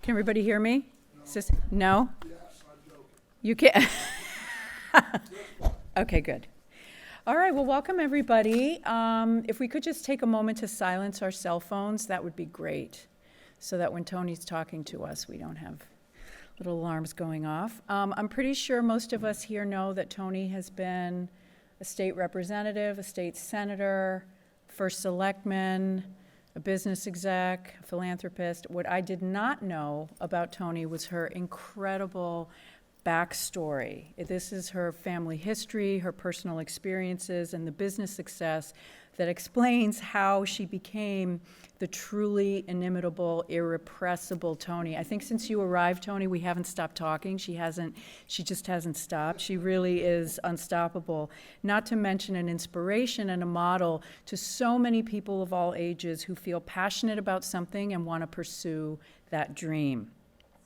Can everybody hear me? No? You can't? Okay, good. All right, well, welcome everybody. If we could just take a moment to silence our cell phones, that would be great, so that when Tony's talking to us, we don't have little alarms going off. I'm pretty sure most of us here know that Toni has been a state representative, a state senator, first selectman, a business exec, a philanthropist. What I did not know about Toni was her incredible backstory. This is her family history, her personal experiences, and the business success that explains how she became the truly inimitable, irrepressible Toni. I think since you arrived, Toni, we haven't stopped talking. She just hasn't stopped. She really is unstoppable. Not to mention an inspiration and a model to so many people of all ages who feel passionate about something and want to pursue that dream.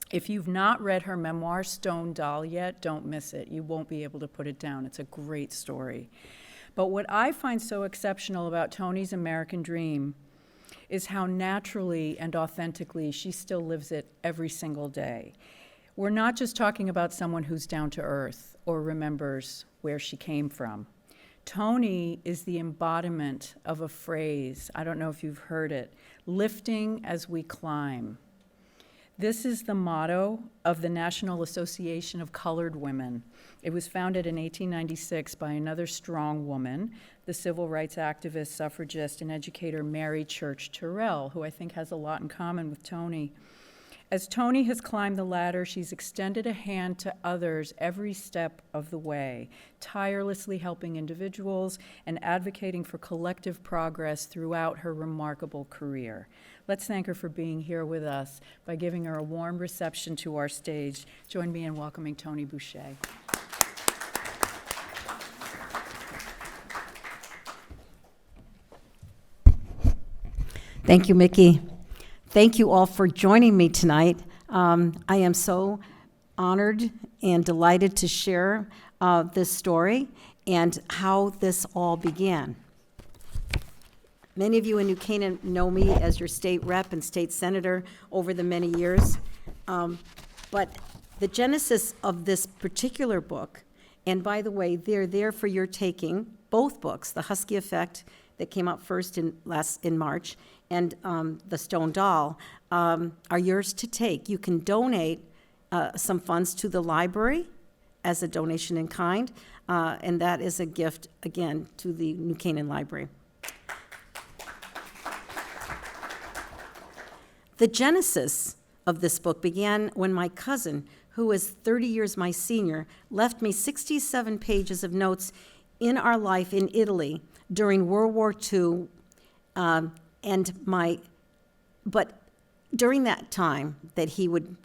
If you've not read her memoir, Stone Doll, yet, don't miss it. You won't be able to put it down. It's a great story. But what I find so exceptional about Toni's American dream is how naturally and authentically she still lives it every single day. We're not just talking about someone who's down to earth or remembers where she came from. Toni is the embodiment of a phrase, I don't know if you've heard it, lifting as we climb. This is the motto of the National Association of Colored Women. It was founded in 1896 by another strong woman, the civil rights activist, suffragist, and educator Mary Church Terrell, who I think has a lot in common with Toni. As Toni has climbed the ladder, she's extended a hand to others every step of the way, tirelessly helping individuals and advocating for collective progress throughout her remarkable career. Let's thank her for being here with us by giving her a warm reception to our stage. Join me in welcoming Toni Boucher. Thank you, Mickey. Thank you all for joining me tonight. I am so honored and delighted to share this story and how this all began. Many of you in New Canaan know me as your state rep and state senator over the many years. But the genesis of this particular book, and by the way, they're there for your taking, both books, The Husky Effect that came out first in March, and The Stone Doll, are yours to take. You can donate some funds to the library as a donation in kind, and that is a gift, again, to the New Canaan Library. The genesis of this book began when my cousin, who was 30 years my senior, left me 67 pages of notes in our life in Italy during World War II, but during that time that he would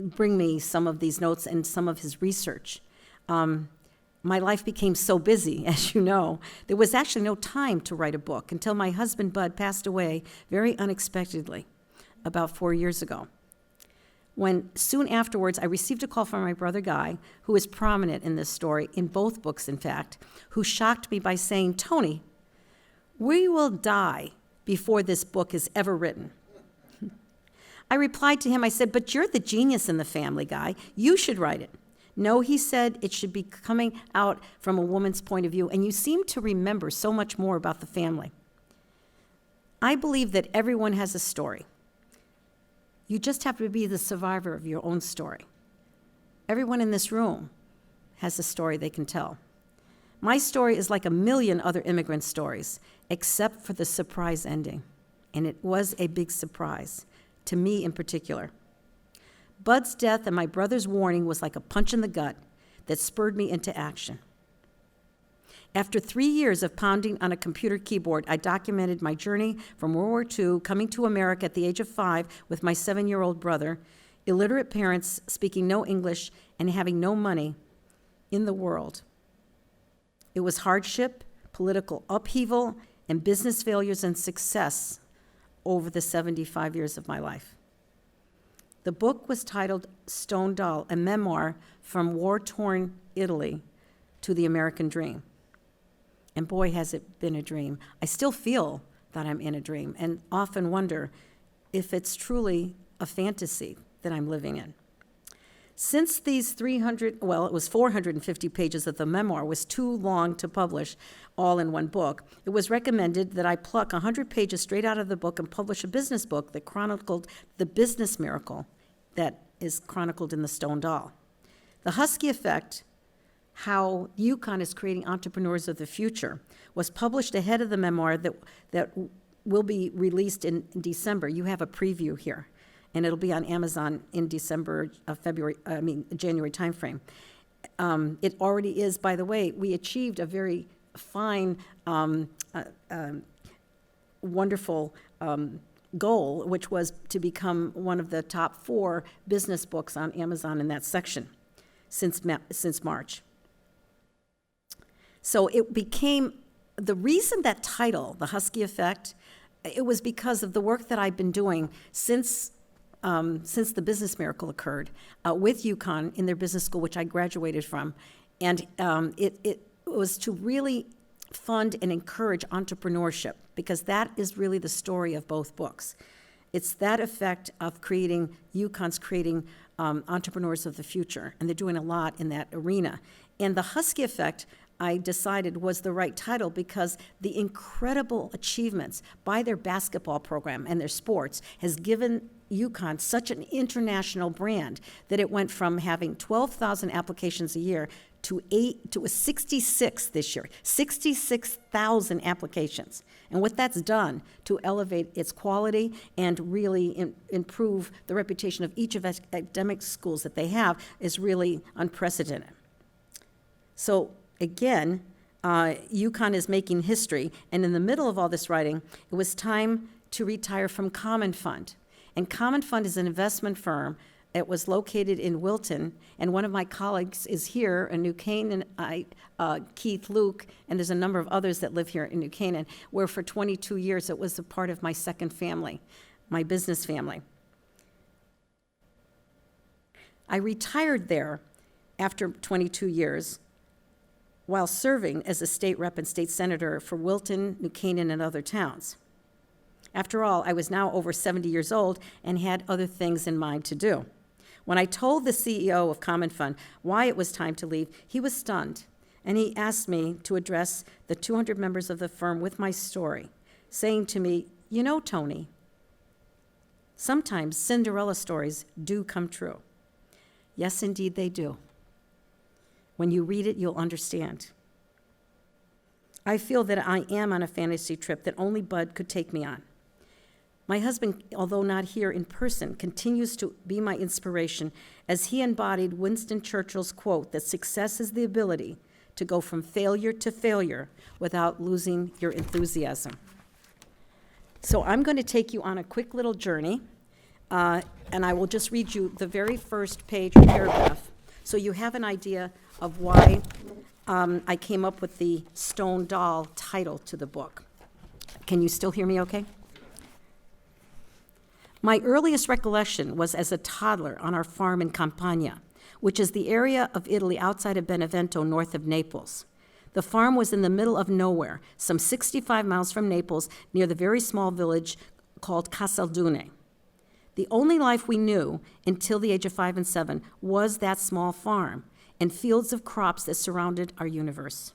bring me some of these notes and some of his research, my life became so busy, as you know, there was actually no time to write a book until my husband, Bud, passed away very unexpectedly about 4 years ago. When soon afterwards, I received a call from my brother Guy, who is prominent in this story, in both books, in fact, who shocked me by saying, "Toni, we will die before this book is ever written." I replied to him, I said, "But you're the genius in the family, Guy. You should write it." "No," he said, "it should be coming out from a woman's point of view, and you seem to remember so much more about the family." I believe that everyone has a story. You just have to be the survivor of your own story. Everyone in this room has a story they can tell. My story is like a million other immigrant stories, except for the surprise ending. And it was a big surprise, to me in particular. Bud's death and my brother's warning was like a punch in the gut that spurred me into action. After 3 years of pounding on a computer keyboard, I documented my journey from World War II, coming to America at the age of 5 with my 7-year-old brother, illiterate parents speaking no English and having no money in the world. It was hardship, political upheaval, and business failures and success over the 75 years of my life. The book was titled Stone Doll, a memoir from war-torn Italy to the American dream. And boy, has it been a dream. I still feel that I'm in a dream and often wonder if it's truly a fantasy that I'm living in. Since these 450 pages of the memoir was too long to publish all in one book, it was recommended that I pluck 100 pages straight out of the book and publish a business book that chronicled the business miracle that is chronicled in The Stone Doll. The Husky Effect, How UConn is Creating Entrepreneurs of the Future, was published ahead of the memoir that will be released in December. You have a preview here, and it'll be on Amazon in January timeframe. It already is, by the way. We achieved a very fine, wonderful goal, which was to become one of the top 4 business books on Amazon in that section since March. So it became, the reason that title, The Husky Effect, it was because of the work that I've been doing since the business miracle occurred with UConn in their business school, which I graduated from. And it was to really fund and encourage entrepreneurship, because that is really the story of both books. It's that effect of UConn's creating entrepreneurs of the future, and they're doing a lot in that arena. And The Husky Effect, I decided, was the right title because the incredible achievements by their basketball program and their sports has given UConn such an international brand that it went from having 12,000 applications a year to 66 this year, 66,000 applications. And what that's done to elevate its quality and really improve the reputation of each of academic schools that they have is really unprecedented. So again, UConn is making history, and in the middle of all this writing, it was time to retire from Common Fund. And Common Fund is an investment firm. It was located in Wilton, and one of my colleagues is here in New Canaan, Keith Luke, and there's a number of others that live here in New Canaan, where for 22 years it was a part of my second family, my business family. I retired there after 22 years while serving as a state rep and state senator for Wilton, New Canaan, and other towns. After all, I was now over 70 years old and had other things in mind to do. When I told the CEO of Common Fund why it was time to leave, he was stunned, and he asked me to address the 200 members of the firm with my story, saying to me, "You know, Toni, sometimes Cinderella stories do come true." Yes, indeed, they do. When you read it, you'll understand. I feel that I am on a fantasy trip that only Bud could take me on. My husband, although not here in person, continues to be my inspiration as he embodied Winston Churchill's quote that success is the ability to go from failure to failure without losing your enthusiasm. So I'm going to take you on a quick little journey, and I will just read you the very first page or paragraph so you have an idea of why I came up with the Stone Doll title to the book. Can you still hear me okay? My earliest recollection was as a toddler on our farm in Campania, which is the area of Italy outside of Benevento, north of Naples. The farm was in the middle of nowhere, some 65 miles from Naples, near the very small village called Casaldune. The only life we knew until the age of 5 and 7 was that small farm and fields of crops that surrounded our universe.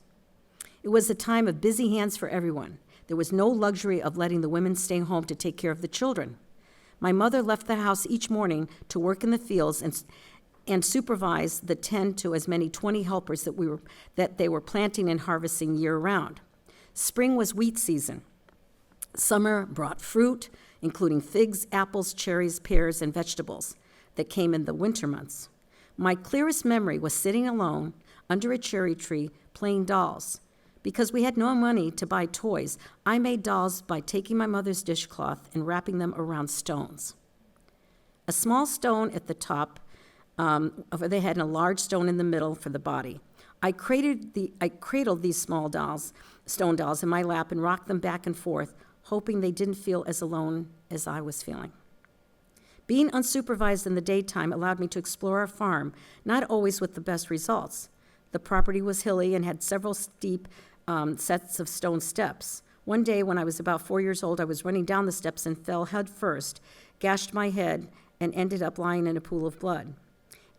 It was a time of busy hands for everyone. There was no luxury of letting the women stay home to take care of the children. My mother left the house each morning to work in the fields and supervise the 10 to as many 20 helpers that they were planting and harvesting year-round. Spring was wheat season. Summer brought fruit, including figs, apples, cherries, pears, and vegetables that came in the winter months. My clearest memory was sitting alone under a cherry tree playing dolls. Because we had no money to buy toys, I made dolls by taking my mother's dishcloth and wrapping them around stones. A small stone at the top, they had a large stone in the middle for the body. I cradled these small dolls, stone dolls, in my lap and rocked them back and forth, hoping they didn't feel as alone as I was feeling. Being unsupervised in the daytime allowed me to explore our farm, not always with the best results. The property was hilly and had several steep sets of stone steps. One day when I was about 4 years old, I was running down the steps and fell head first, gashed my head, and ended up lying in a pool of blood.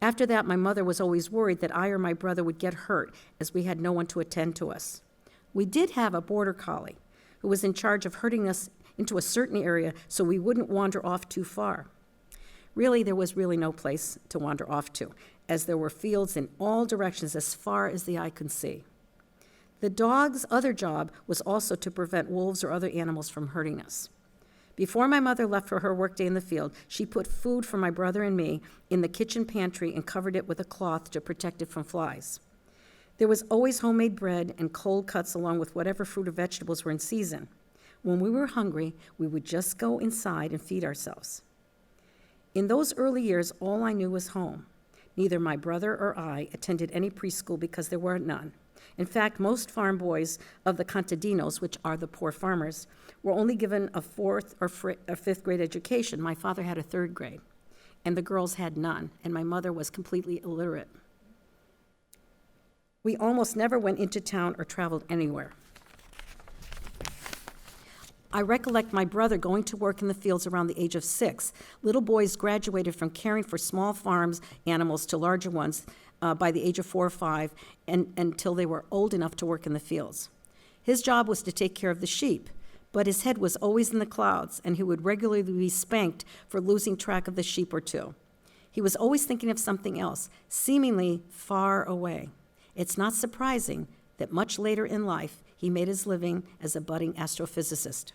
After that, my mother was always worried that I or my brother would get hurt, as we had no one to attend to us. We did have a border collie who was in charge of herding us into a certain area so we wouldn't wander off too far. Really, there was really no place to wander off to, as there were fields in all directions as far as the eye could see. The dog's other job was also to prevent wolves or other animals from hurting us. Before my mother left for her workday in the field, she put food for my brother and me in the kitchen pantry and covered it with a cloth to protect it from flies. There was always homemade bread and cold cuts along with whatever fruit or vegetables were in season. When we were hungry, we would just go inside and feed ourselves. In those early years, all I knew was home. Neither my brother or I attended any preschool because there were none. In fact, most farm boys of the contadinos, which are the poor farmers, were only given a fourth or fifth grade education. My father had a third grade, and the girls had none, and my mother was completely illiterate. We almost never went into town or traveled anywhere. I recollect my brother going to work in the fields around the age of 6. Little boys graduated from caring for small farms animals to larger ones by the age of 4 or 5 and until they were old enough to work in the fields. His job was to take care of the sheep, but his head was always in the clouds, and he would regularly be spanked for losing track of the sheep or two. He was always thinking of something else, seemingly far away. It's not surprising that much later in life, he made his living as a budding astrophysicist.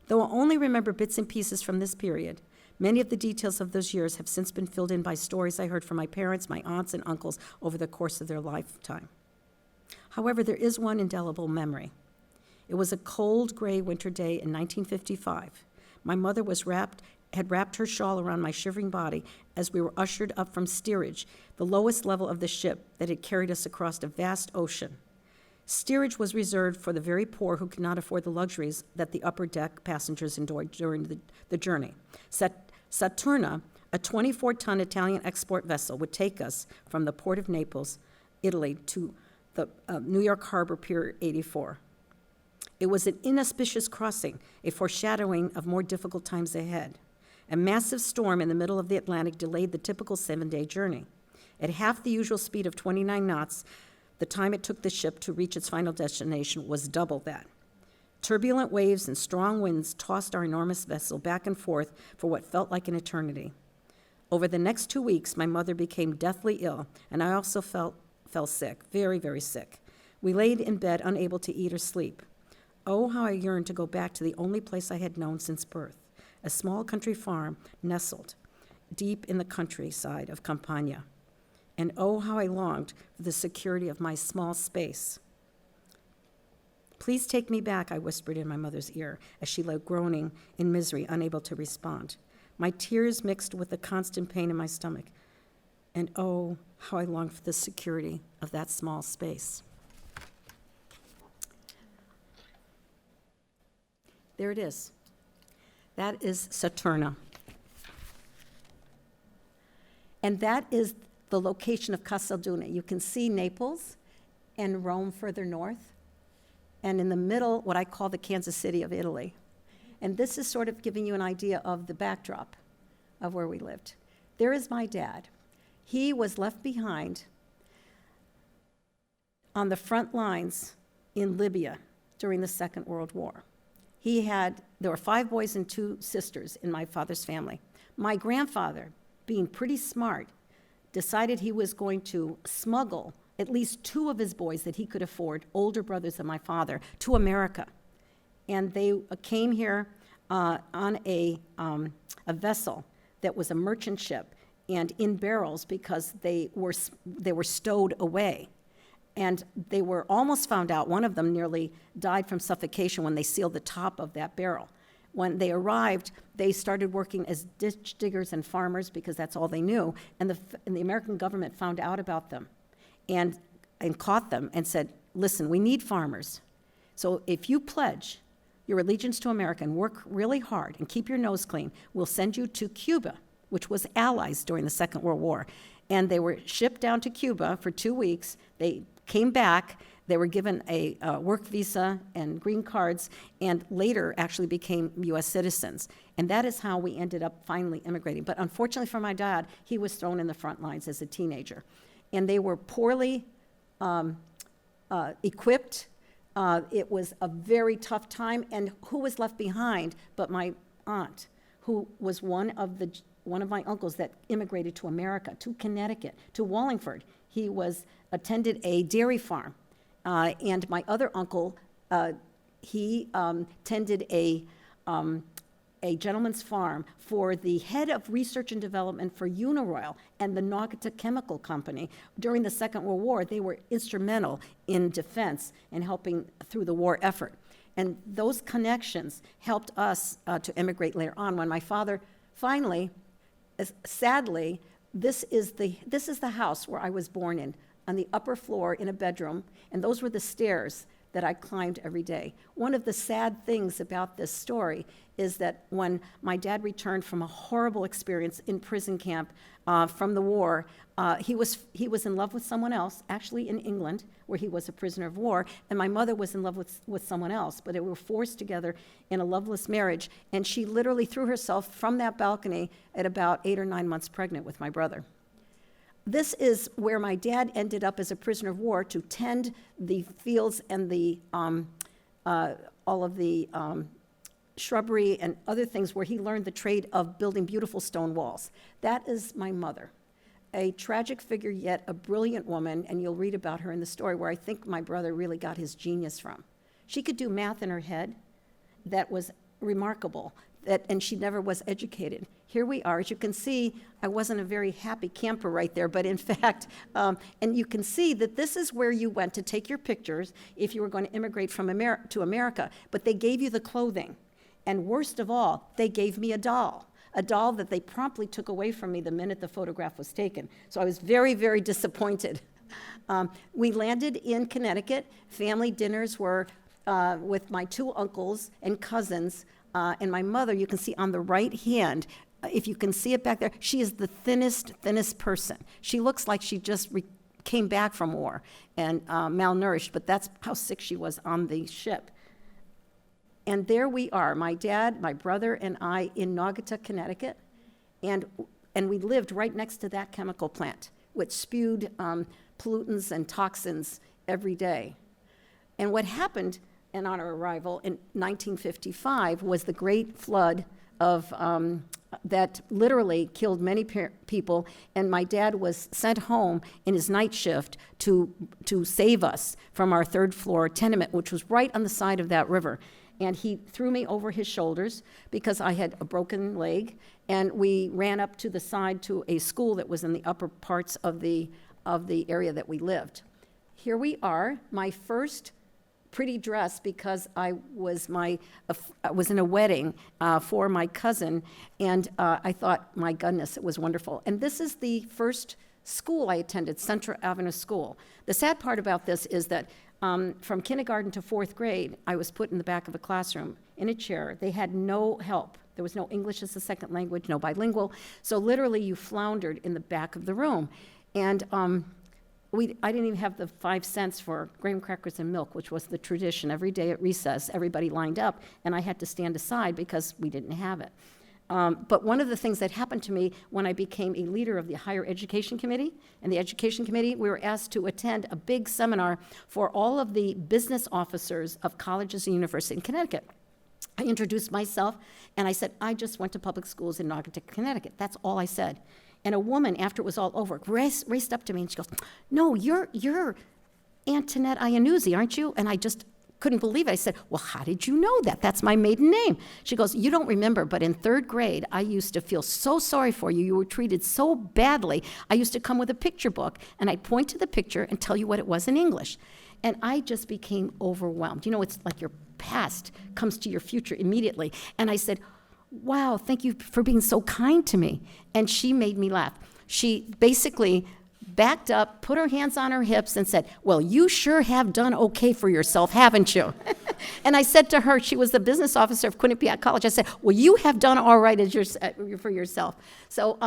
Though I only remember bits and pieces from this period, many of the details of those years have since been filled in by stories I heard from my parents, my aunts, and uncles over the course of their lifetime. However, there is one indelible memory. It was a cold, gray winter day in 1955. My mother had wrapped her shawl around my shivering body as we were ushered up from steerage, the lowest level of the ship that had carried us across a vast ocean. Steerage was reserved for the very poor who could not afford the luxuries that the upper deck passengers enjoyed during the journey. Saturna, a 24-ton Italian export vessel, would take us from the port of Naples, Italy, to the New York Harbor Pier 84. It was an inauspicious crossing, a foreshadowing of more difficult times ahead. A massive storm in the middle of the Atlantic delayed the typical 7-day journey. At half the usual speed of 29 knots, the time it took the ship to reach its final destination was double that. Turbulent waves and strong winds tossed our enormous vessel back and forth for what felt like an eternity. Over the next 2 weeks, my mother became deathly ill, and I also fell sick, very, very sick. We laid in bed, unable to eat or sleep. Oh, how I yearned to go back to the only place I had known since birth, a small country farm nestled deep in the countryside of Campania. And oh, how I longed for the security of my small space. "Please take me back," I whispered in my mother's ear as she lay groaning in misery, unable to respond. My tears mixed with the constant pain in my stomach. And oh, how I longed for the security of that small space. There it is. That is Saturna. And that is the location of Casalduna. You can see Naples and Rome further north, and in the middle, what I call the Kansas City of Italy. And this is sort of giving you an idea of the backdrop of where we lived. There is my dad. He was left behind on the front lines in Libya during the Second World War. There were 5 boys and 2 sisters in my father's family. My grandfather, being pretty smart, decided he was going to smuggle at least 2 of his boys that he could afford, older brothers than my father, to America. And they came here on a vessel that was a merchant ship and in barrels because they were stowed away. And they were almost found out. One of them nearly died from suffocation when they sealed the top of that barrel. When they arrived, they started working as ditch diggers and farmers because that's all they knew. And the American government found out about them and caught them and said, "Listen, we need farmers. So if you pledge your allegiance to America and work really hard and keep your nose clean, we'll send you to Cuba," which was allies during the Second World War. And they were shipped down to Cuba for 2 weeks. They came back. They were given a work visa and green cards, and later actually became U.S. citizens. And that is how we ended up finally immigrating. But unfortunately for my dad, he was thrown in the front lines as a teenager. And they were poorly equipped. It was a very tough time. And who was left behind but my aunt, who was one of my uncles that immigrated to America, to Connecticut, to Wallingford. He attended a dairy farm. And my other uncle, he tended a gentleman's farm for the head of research and development for Uniroyal and the Naugatuck Chemical Company. During the Second World War, they were instrumental in defense and helping through the war effort. And those connections helped us to immigrate later on. When my father finally, sadly, this is the house where I was born in, on the upper floor in a bedroom, and those were the stairs that I climbed every day. One of the sad things about this story is that when my dad returned from a horrible experience in prison camp from the war, he was in love with someone else, actually in England, where he was a prisoner of war, and my mother was in love with someone else, but they were forced together in a loveless marriage, and she literally threw herself from that balcony at about 8 or 9 months pregnant with my brother. This is where my dad ended up as a prisoner of war to tend the fields and the all of the shrubbery and other things where he learned the trade of building beautiful stone walls. That is my mother, a tragic figure yet a brilliant woman, and you'll read about her in the story where I think my brother really got his genius from. She could do math in her head that was remarkable, and she never was educated. Here we are. As you can see, I wasn't a very happy camper right there, but in fact, and you can see that this is where you went to take your pictures if you were going to immigrate from to America, but they gave you the clothing. And worst of all, they gave me a doll that they promptly took away from me the minute the photograph was taken. So I was very, very disappointed. We landed in Connecticut. Family dinners were with my 2 uncles and cousins, and my mother, you can see on the right hand, if you can see it back there, she is the thinnest person. She looks like she just came back from war and malnourished, but that's how sick she was on the ship. And there we are, my dad, my brother, and I in Naugatuck, Connecticut, and we lived right next to that chemical plant, which spewed pollutants and toxins every day. And what happened, and on our arrival in 1955, was the great flood of that literally killed many people, and my dad was sent home in his night shift to save us from our 3rd floor tenement, which was right on the side of that river. And he threw me over his shoulders because I had a broken leg, and we ran up to the side to a school that was in the upper parts of the area that we lived. Here we are, my first pretty dress, because I was in a wedding for my cousin, and I thought, my goodness, it was wonderful. And this is the first school I attended, Central Avenue School. The sad part about this is that from kindergarten to 4th grade, I was put in the back of a classroom in a chair. They had no help. There was no English as a second language, no bilingual. So literally you floundered in the back of the room. And I didn't even have the 5 cents for graham crackers and milk, which was the tradition. Every day at recess, everybody lined up, and I had to stand aside because we didn't have it. But one of the things that happened to me when I became a leader of the Higher Education Committee, and the Education Committee, we were asked to attend a big seminar for all of the business officers of colleges and universities in Connecticut. I introduced myself, and I said, I just went to public schools in Naugatuck, Connecticut. That's all I said. And a woman, after it was all over, raced up to me, and she goes, no, you're Antoinette Iannuzzi, aren't you? And I just couldn't believe it. I said, well, how did you know that? That's my maiden name. She goes, you don't remember, but in 3rd grade, I used to feel so sorry for you. You were treated so badly. I used to come with a picture book, and I'd point to the picture and tell you what it was in English. And I just became overwhelmed. You know, it's like your past comes to your future immediately. And I said, wow, thank you for being so kind to me. And she made me laugh. She basically backed up, put her hands on her hips, and said, well, you sure have done okay for yourself, haven't you? And I said to her, she was the business officer of Quinnipiac College, I said, well, you have done all right for yourself. So,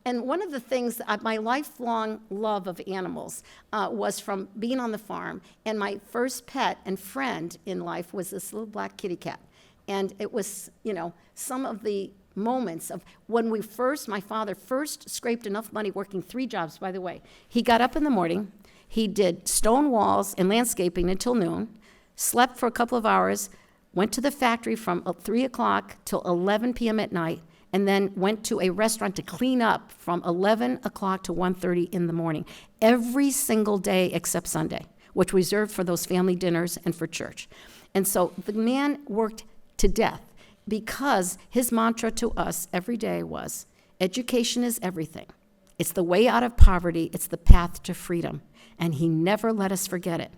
and one of the things, my lifelong love of animals was from being on the farm. And my first pet and friend in life was this little black kitty cat. And it was, some of the moments of when my father first scraped enough money working 3 jobs, by the way. He got up in the morning, he did stone walls and landscaping until noon, slept for a couple of hours, went to the factory from 3 o'clock till 11 p.m. at night, and then went to a restaurant to clean up from 11 o'clock to 1:30 in the morning, every single day except Sunday, which was reserved for those family dinners and for church. And so the man worked to death, because his mantra to us every day was, education is everything. It's the way out of poverty. It's the path to freedom. And he never let us forget it.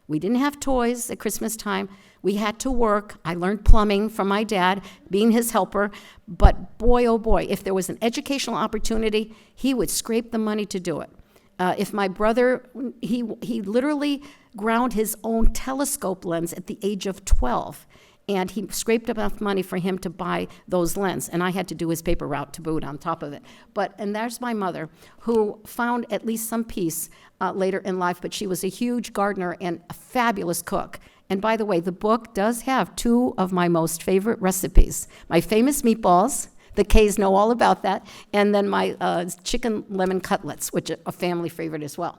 We didn't have toys at Christmas time. We had to work. I learned plumbing from my dad, being his helper. But boy, oh boy, if there was an educational opportunity, he would scrape the money to do it. If my brother, he literally ground his own telescope lens at the age of 12. And he scraped enough money for him to buy those lenses, and I had to do his paper route to boot on top of it. And there's my mother, who found at least some peace later in life, but she was a huge gardener and a fabulous cook. And by the way, the book does have 2 of my most favorite recipes. My famous meatballs, the K's know all about that, and then my chicken lemon cutlets, which are a family favorite as well.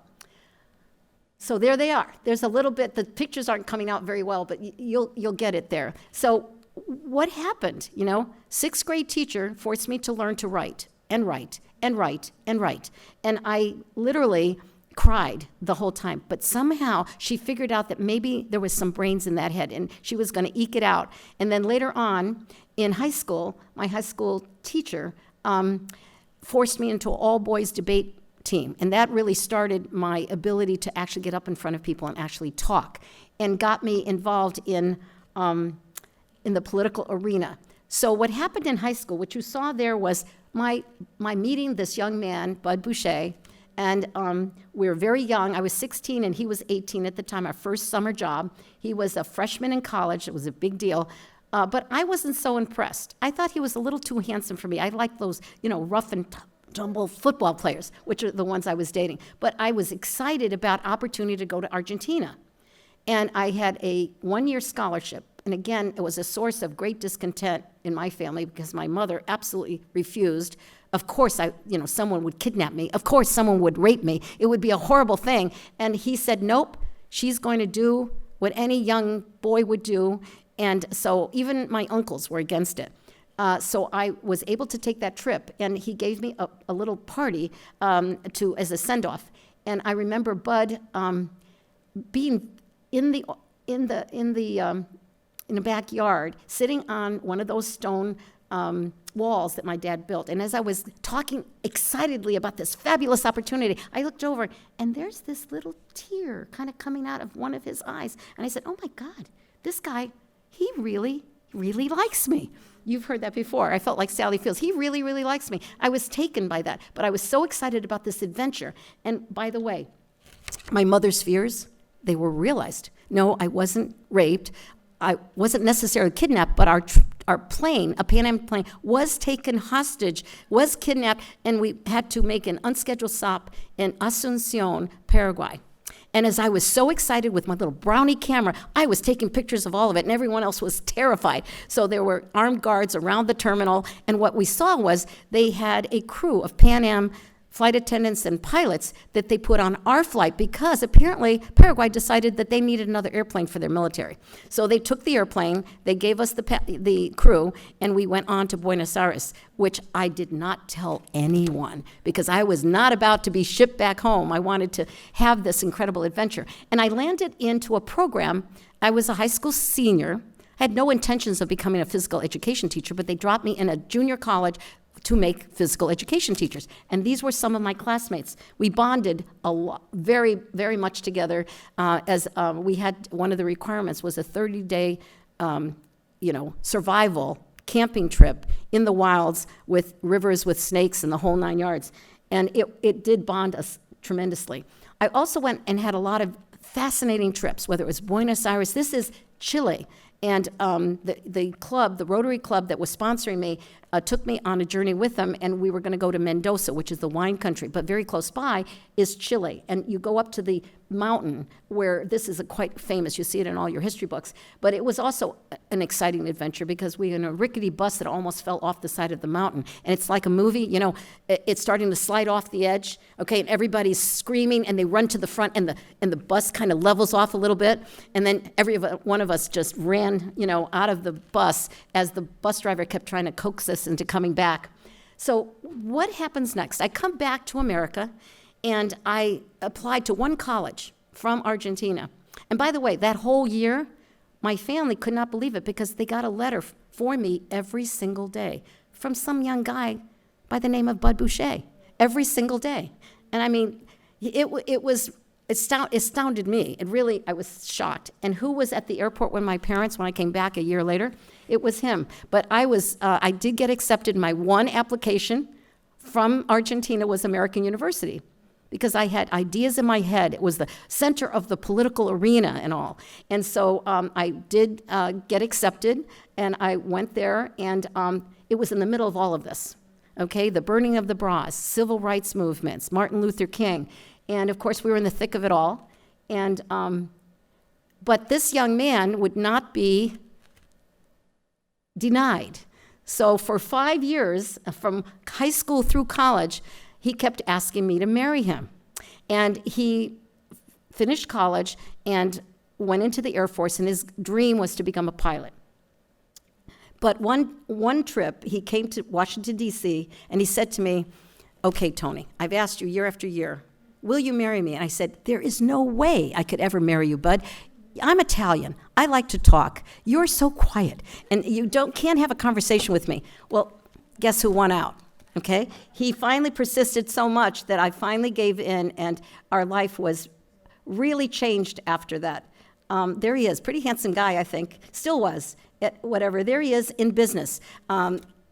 So there they are. There's a little bit, the pictures aren't coming out very well, but you'll get it there. So what happened, 6th grade teacher forced me to learn to write and write and write and write. And I literally cried the whole time. But somehow she figured out that maybe there was some brains in that head, and she was going to eke it out. And then later on in high school, my high school teacher forced me into an all-boys debate team. And that really started my ability to actually get up in front of people and actually talk, and got me involved in the political arena. So what happened in high school, what you saw there was my meeting this young man, Bud Boucher, and we were very young. I was 16 and he was 18 at the time, our first summer job. He was a freshman in college. It was a big deal. But I wasn't so impressed. I thought he was a little too handsome for me. I like those, rough and tumble football players, which are the ones I was dating. But I was excited about opportunity to go to Argentina. And I had a 1-year scholarship. And again, it was a source of great discontent in my family because my mother absolutely refused. Of course, someone would kidnap me. Of course, someone would rape me. It would be a horrible thing. And he said, nope, she's going to do what any young boy would do. And so even my uncles were against it. So I was able to take that trip, and he gave me a little party as a send-off. And I remember Bud being in the backyard, sitting on one of those stone walls that my dad built. And as I was talking excitedly about this fabulous opportunity, I looked over, and there's this little tear kind of coming out of one of his eyes. And I said, oh my God, this guy, he really, really likes me. You've heard that before. I felt like Sally Fields. He really, really likes me. I was taken by that, but I was so excited about this adventure. And by the way, my mother's fears, they were realized. No, I wasn't raped. I wasn't necessarily kidnapped, but our plane, a Pan Am plane, was taken hostage, was kidnapped, and we had to make an unscheduled stop in Asunción, Paraguay. And as I was so excited with my little brownie camera, I was taking pictures of all of it, and everyone else was terrified. So there were armed guards around the terminal, and what we saw was they had a crew of Pan Am flight attendants and pilots that they put on our flight because apparently Paraguay decided that they needed another airplane for their military. So they took the airplane, they gave us the crew, and we went on to Buenos Aires, which I did not tell anyone because I was not about to be shipped back home. I wanted to have this incredible adventure. And I landed into a program. I was a high school senior. I had no intentions of becoming a physical education teacher, but they dropped me in a junior college to make physical education teachers. And these were some of my classmates. We bonded a lot, very, very much together as we had, one of the requirements was a 30-day, survival camping trip in the wilds with rivers with snakes and the whole 9 yards. And it did bond us tremendously. I also went and had a lot of fascinating trips, whether it was Buenos Aires. This is Chile. And the club, the Rotary Club that was sponsoring me, took me on a journey with them, and we were going to go to Mendoza, which is the wine country, but very close by is Chile. And you go up to the mountain where this is quite famous. You see it in all your history books. But it was also an exciting adventure because we were in a rickety bus that almost fell off the side of the mountain. And it's like a movie, you know, it's starting to slide off the edge, okay, and everybody's screaming, and they run to the front, and the bus kind of levels off a little bit, and then every one of us just ran, you know, out of the bus as the bus driver kept trying to coax us into coming back. So what happens next? I come back to America, and I applied to one college from Argentina. And by the way, that whole year, my family could not believe it because they got a letter for me every single day from some young guy by the name of Bud Boucher, every single day. And I mean, it astounded me. It really, I was shocked. And who was at the airport when I came back a year later? It was him. But I did get accepted. My one application from Argentina was American University because I had ideas in my head. It was the center of the political arena and all. And so I did get accepted, and I went there, and it was in the middle of all of this, okay? The burning of the bras, civil rights movements, Martin Luther King. And of course, we were in the thick of it all. And but this young man would not be denied. So for 5 years, from high school through college, he kept asking me to marry him. And he finished college and went into the Air Force, and his dream was to become a pilot. But one trip, he came to Washington, D.C., and he said to me, "Okay, Toni, I've asked you year after year, will you marry me?" And I said, "There is no way I could ever marry you, Bud. I'm Italian. I like to talk. You're so quiet, and you can't have a conversation with me." Well, guess who won out? Okay? He finally persisted so much that I finally gave in, and our life was really changed after that. There he is, pretty handsome guy, I think. Still was, whatever. There he is in business.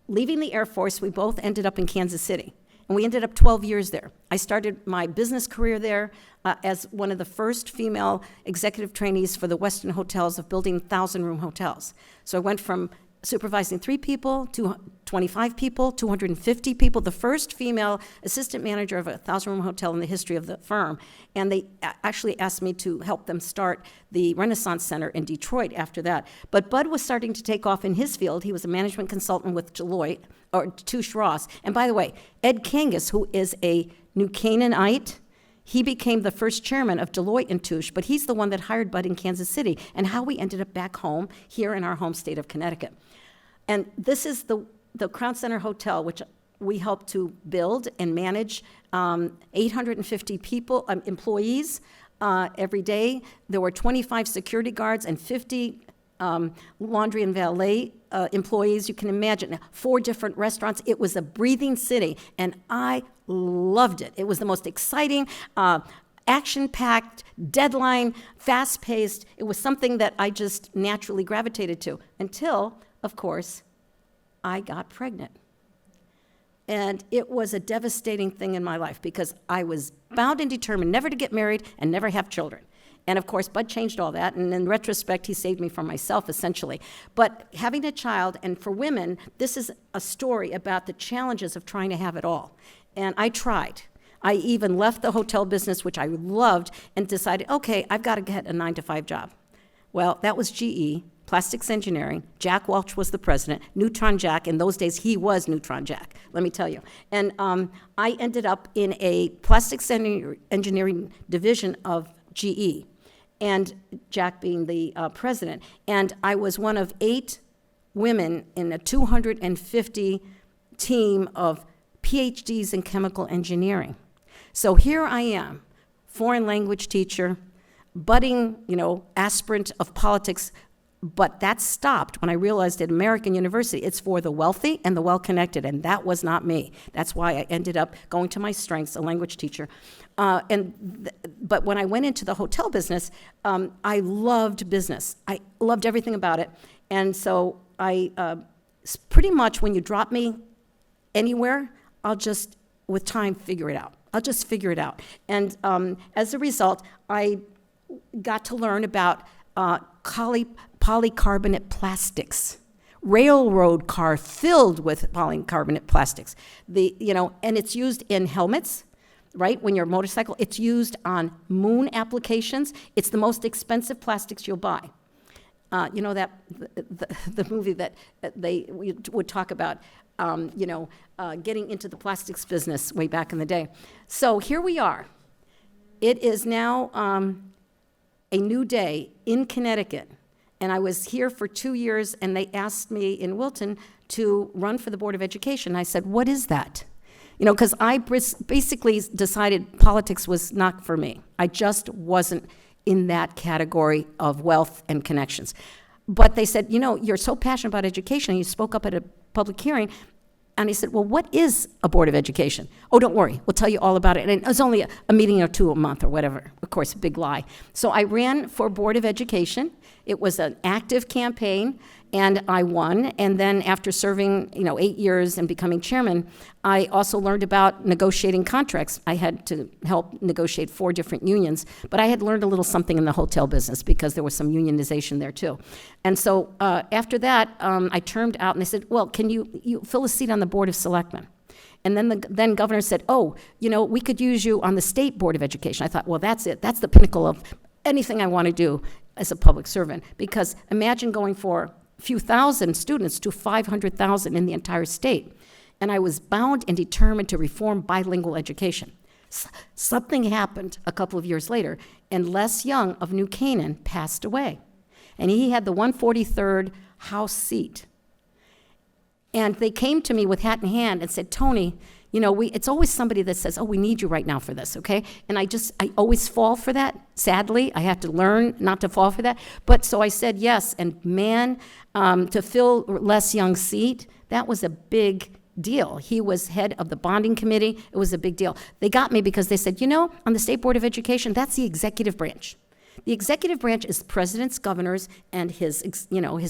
Leaving the Air Force, we both ended up in Kansas City. And we ended up 12 years there. I started my business career there as one of the first female executive trainees for the Westin hotels of building 1,000-room hotels. So I went from supervising 3 people to 25 people, 250 people, the first female assistant manager of a 1,000-room hotel in the history of the firm. And they actually asked me to help them start the Renaissance Center in Detroit after that. But Bud was starting to take off in his field. He was a management consultant with Deloitte, or Touche Ross. And by the way, Ed Kangas, who is a New Canaanite, he became the first chairman of Deloitte and Touche, but he's the one that hired Bud in Kansas City, and how we ended up back home here in our home state of Connecticut. And this is the Crown Center Hotel, which we helped to build and manage 850 people, employees every day. There were 25 security guards and 50 laundry and valet employees. You can imagine 4 different restaurants. It was a breathing city, and I loved it. It was the most exciting, action-packed, deadline, fast-paced. It was something that I just naturally gravitated to until, of course, I got pregnant. And it was a devastating thing in my life because I was bound and determined never to get married and never have children. And of course, Bud changed all that, and in retrospect, he saved me from myself, essentially. But having a child, and for women, this is a story about the challenges of trying to have it all. And I tried. I even left the hotel business, which I loved, and decided, okay, I've got to get a 9-to-5 job. Well, that was GE, Plastics Engineering. Jack Welch was the president. Neutron Jack, in those days, he was Neutron Jack, let me tell you. And I ended up in a plastics engineering division of GE, and Jack being the president. And I was one of 8 women in a 250 team of PhDs in chemical engineering. So here I am, foreign language teacher, budding, aspirant of politics, but that stopped when I realized at American University, it's for the wealthy and the well-connected, and that was not me. That's why I ended up going to my strengths, a language teacher. But when I went into the hotel business, I loved business. I loved everything about it. And so I pretty much, when you drop me anywhere, I'll just, with time, figure it out. I'll just figure it out. And as a result, I got to learn about polycarbonate plastics. Railroad car filled with polycarbonate plastics. And it's used in helmets, right? When you're a motorcycle, it's used on moon applications. It's the most expensive plastics you'll buy. That the movie that they would talk about, getting into the plastics business way back in the day. So here we are. It is now a new day in Connecticut. And I was here for 2 years, and they asked me in Wilton to run for the Board of Education. I said, what is that? Because I basically decided politics was not for me. I just wasn't in that category of wealth and connections. But they said, you're so passionate about education, and you spoke up at a public hearing. And he said, well, what is a Board of Education? Oh, don't worry, we'll tell you all about it. And it was only a meeting or two a month or whatever. Of course, a big lie. So I ran for Board of Education. It was an active campaign, and I won. And then after serving, 8 years and becoming chairman, I also learned about negotiating contracts. I had to help negotiate 4 different unions, but I had learned a little something in the hotel business because there was some unionization there too. And so after that, I termed out, and they said, well, can you fill a seat on the Board of Selectmen? And then the governor said, we could use you on the state Board of Education. I thought, well, that's it. That's the pinnacle of anything I want to do as a public servant. Because imagine going for a few thousand students to 500,000 in the entire state. And I was bound and determined to reform bilingual education. Something happened a couple of years later, and Les Young of New Canaan passed away. And he had the 143rd House seat. And they came to me with hat in hand and said, Toni, it's always somebody that says, oh, we need you right now for this, okay? And I always fall for that. Sadly, I have to learn not to fall for that. But so I said yes, and man, to fill Les Young's seat, that was a big deal. He was head of the bonding committee. It was a big deal. They got me because they said, on the State Board of Education, that's the executive branch. The executive branch is presidents, governors, and his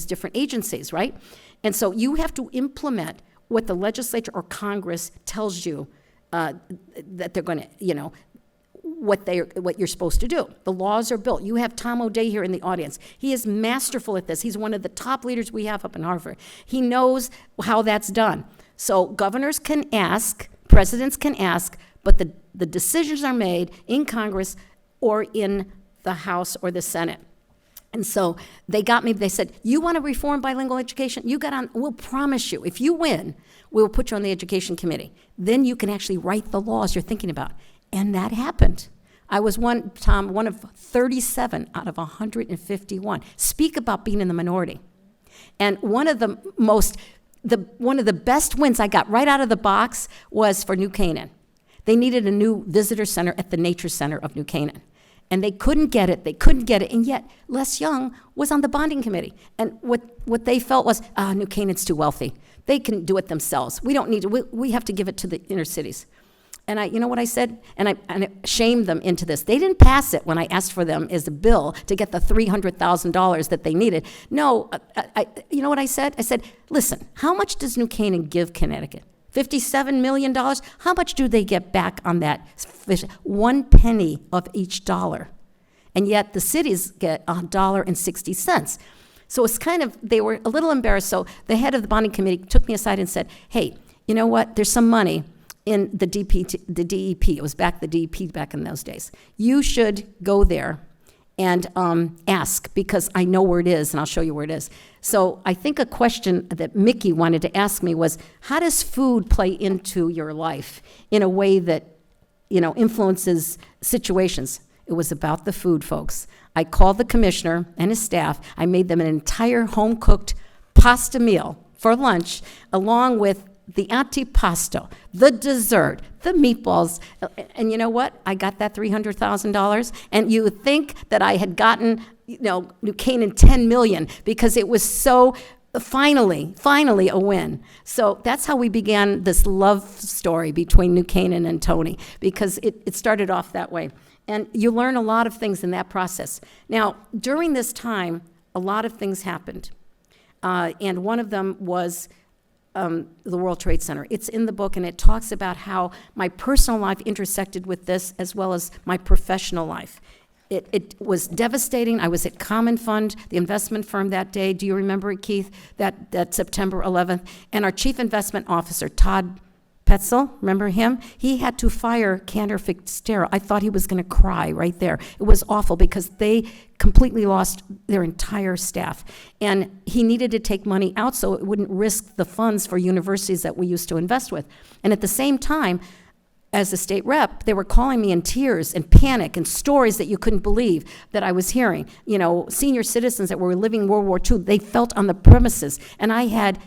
different agencies, right? And so you have to implement what the legislature or Congress tells you that they're going to, what you're supposed to do. The laws are built. You have Tom O'Day here in the audience. He is masterful at this. He's one of the top leaders we have up in Harvard. He knows how that's done. So governors can ask, presidents can ask, but the decisions are made in Congress or in the House or the Senate. And so they got me, they said, you want to reform bilingual education? You got on, we'll promise you, if you win, we'll put you on the education committee. Then you can actually write the laws you're thinking about. And that happened. I was one of 37 out of 151. Speak about being in the minority. And one of the best wins I got right out of the box was for New Canaan. They needed a new visitor center at the Nature Center of New Canaan. And they couldn't get it, and yet Les Young was on the bonding committee. And what they felt was, New Canaan's too wealthy. They can do it themselves. We don't need to, we have to give it to the inner cities. And you know what I said? And I shamed them into this. They didn't pass it when I asked for them as a bill to get the $300,000 that they needed. No, you know what I said? I said, listen, how much does New Canaan give Connecticut? $57 million? How much do they get back on that? 1 penny of each dollar. And yet the cities get $1.60. So it's kind of, they were a little embarrassed. So the head of the bonding committee took me aside and said, hey, you know what? There's some money in the DEP. It was the DEP back in those days. You should go there and ask, because I know where it is, and I'll show you where it is. So I think a question that Mickey wanted to ask me was, how does food play into your life in a way that, influences situations? It was about the food, folks. I called the commissioner and his staff. I made them an entire home-cooked pasta meal for lunch, along with the antipasto, the dessert, the meatballs. And you know what? I got that $300,000. And you would think that I had gotten, New Canaan $10 million, because it was so finally a win. So that's how we began this love story between New Canaan and Toni, because it started off that way. And you learn a lot of things in that process. Now, during this time, a lot of things happened. And one of them was the World Trade Center. It's in the book, and it talks about how my personal life intersected with this, as well as my professional life. It was devastating. I was at Common Fund, the investment firm that day. Do you remember it, Keith? That September 11th. And our chief investment officer, Todd Petzel, remember him? He had to fire Cantor Fitzgerald. I thought he was going to cry right there. It was awful because they completely lost their entire staff. And he needed to take money out so it wouldn't risk the funds for universities that we used to invest with. And at the same time, as a state rep, they were calling me in tears and panic and stories that you couldn't believe that I was hearing. You know, senior citizens that were living World War II, they felt on the premises. And I had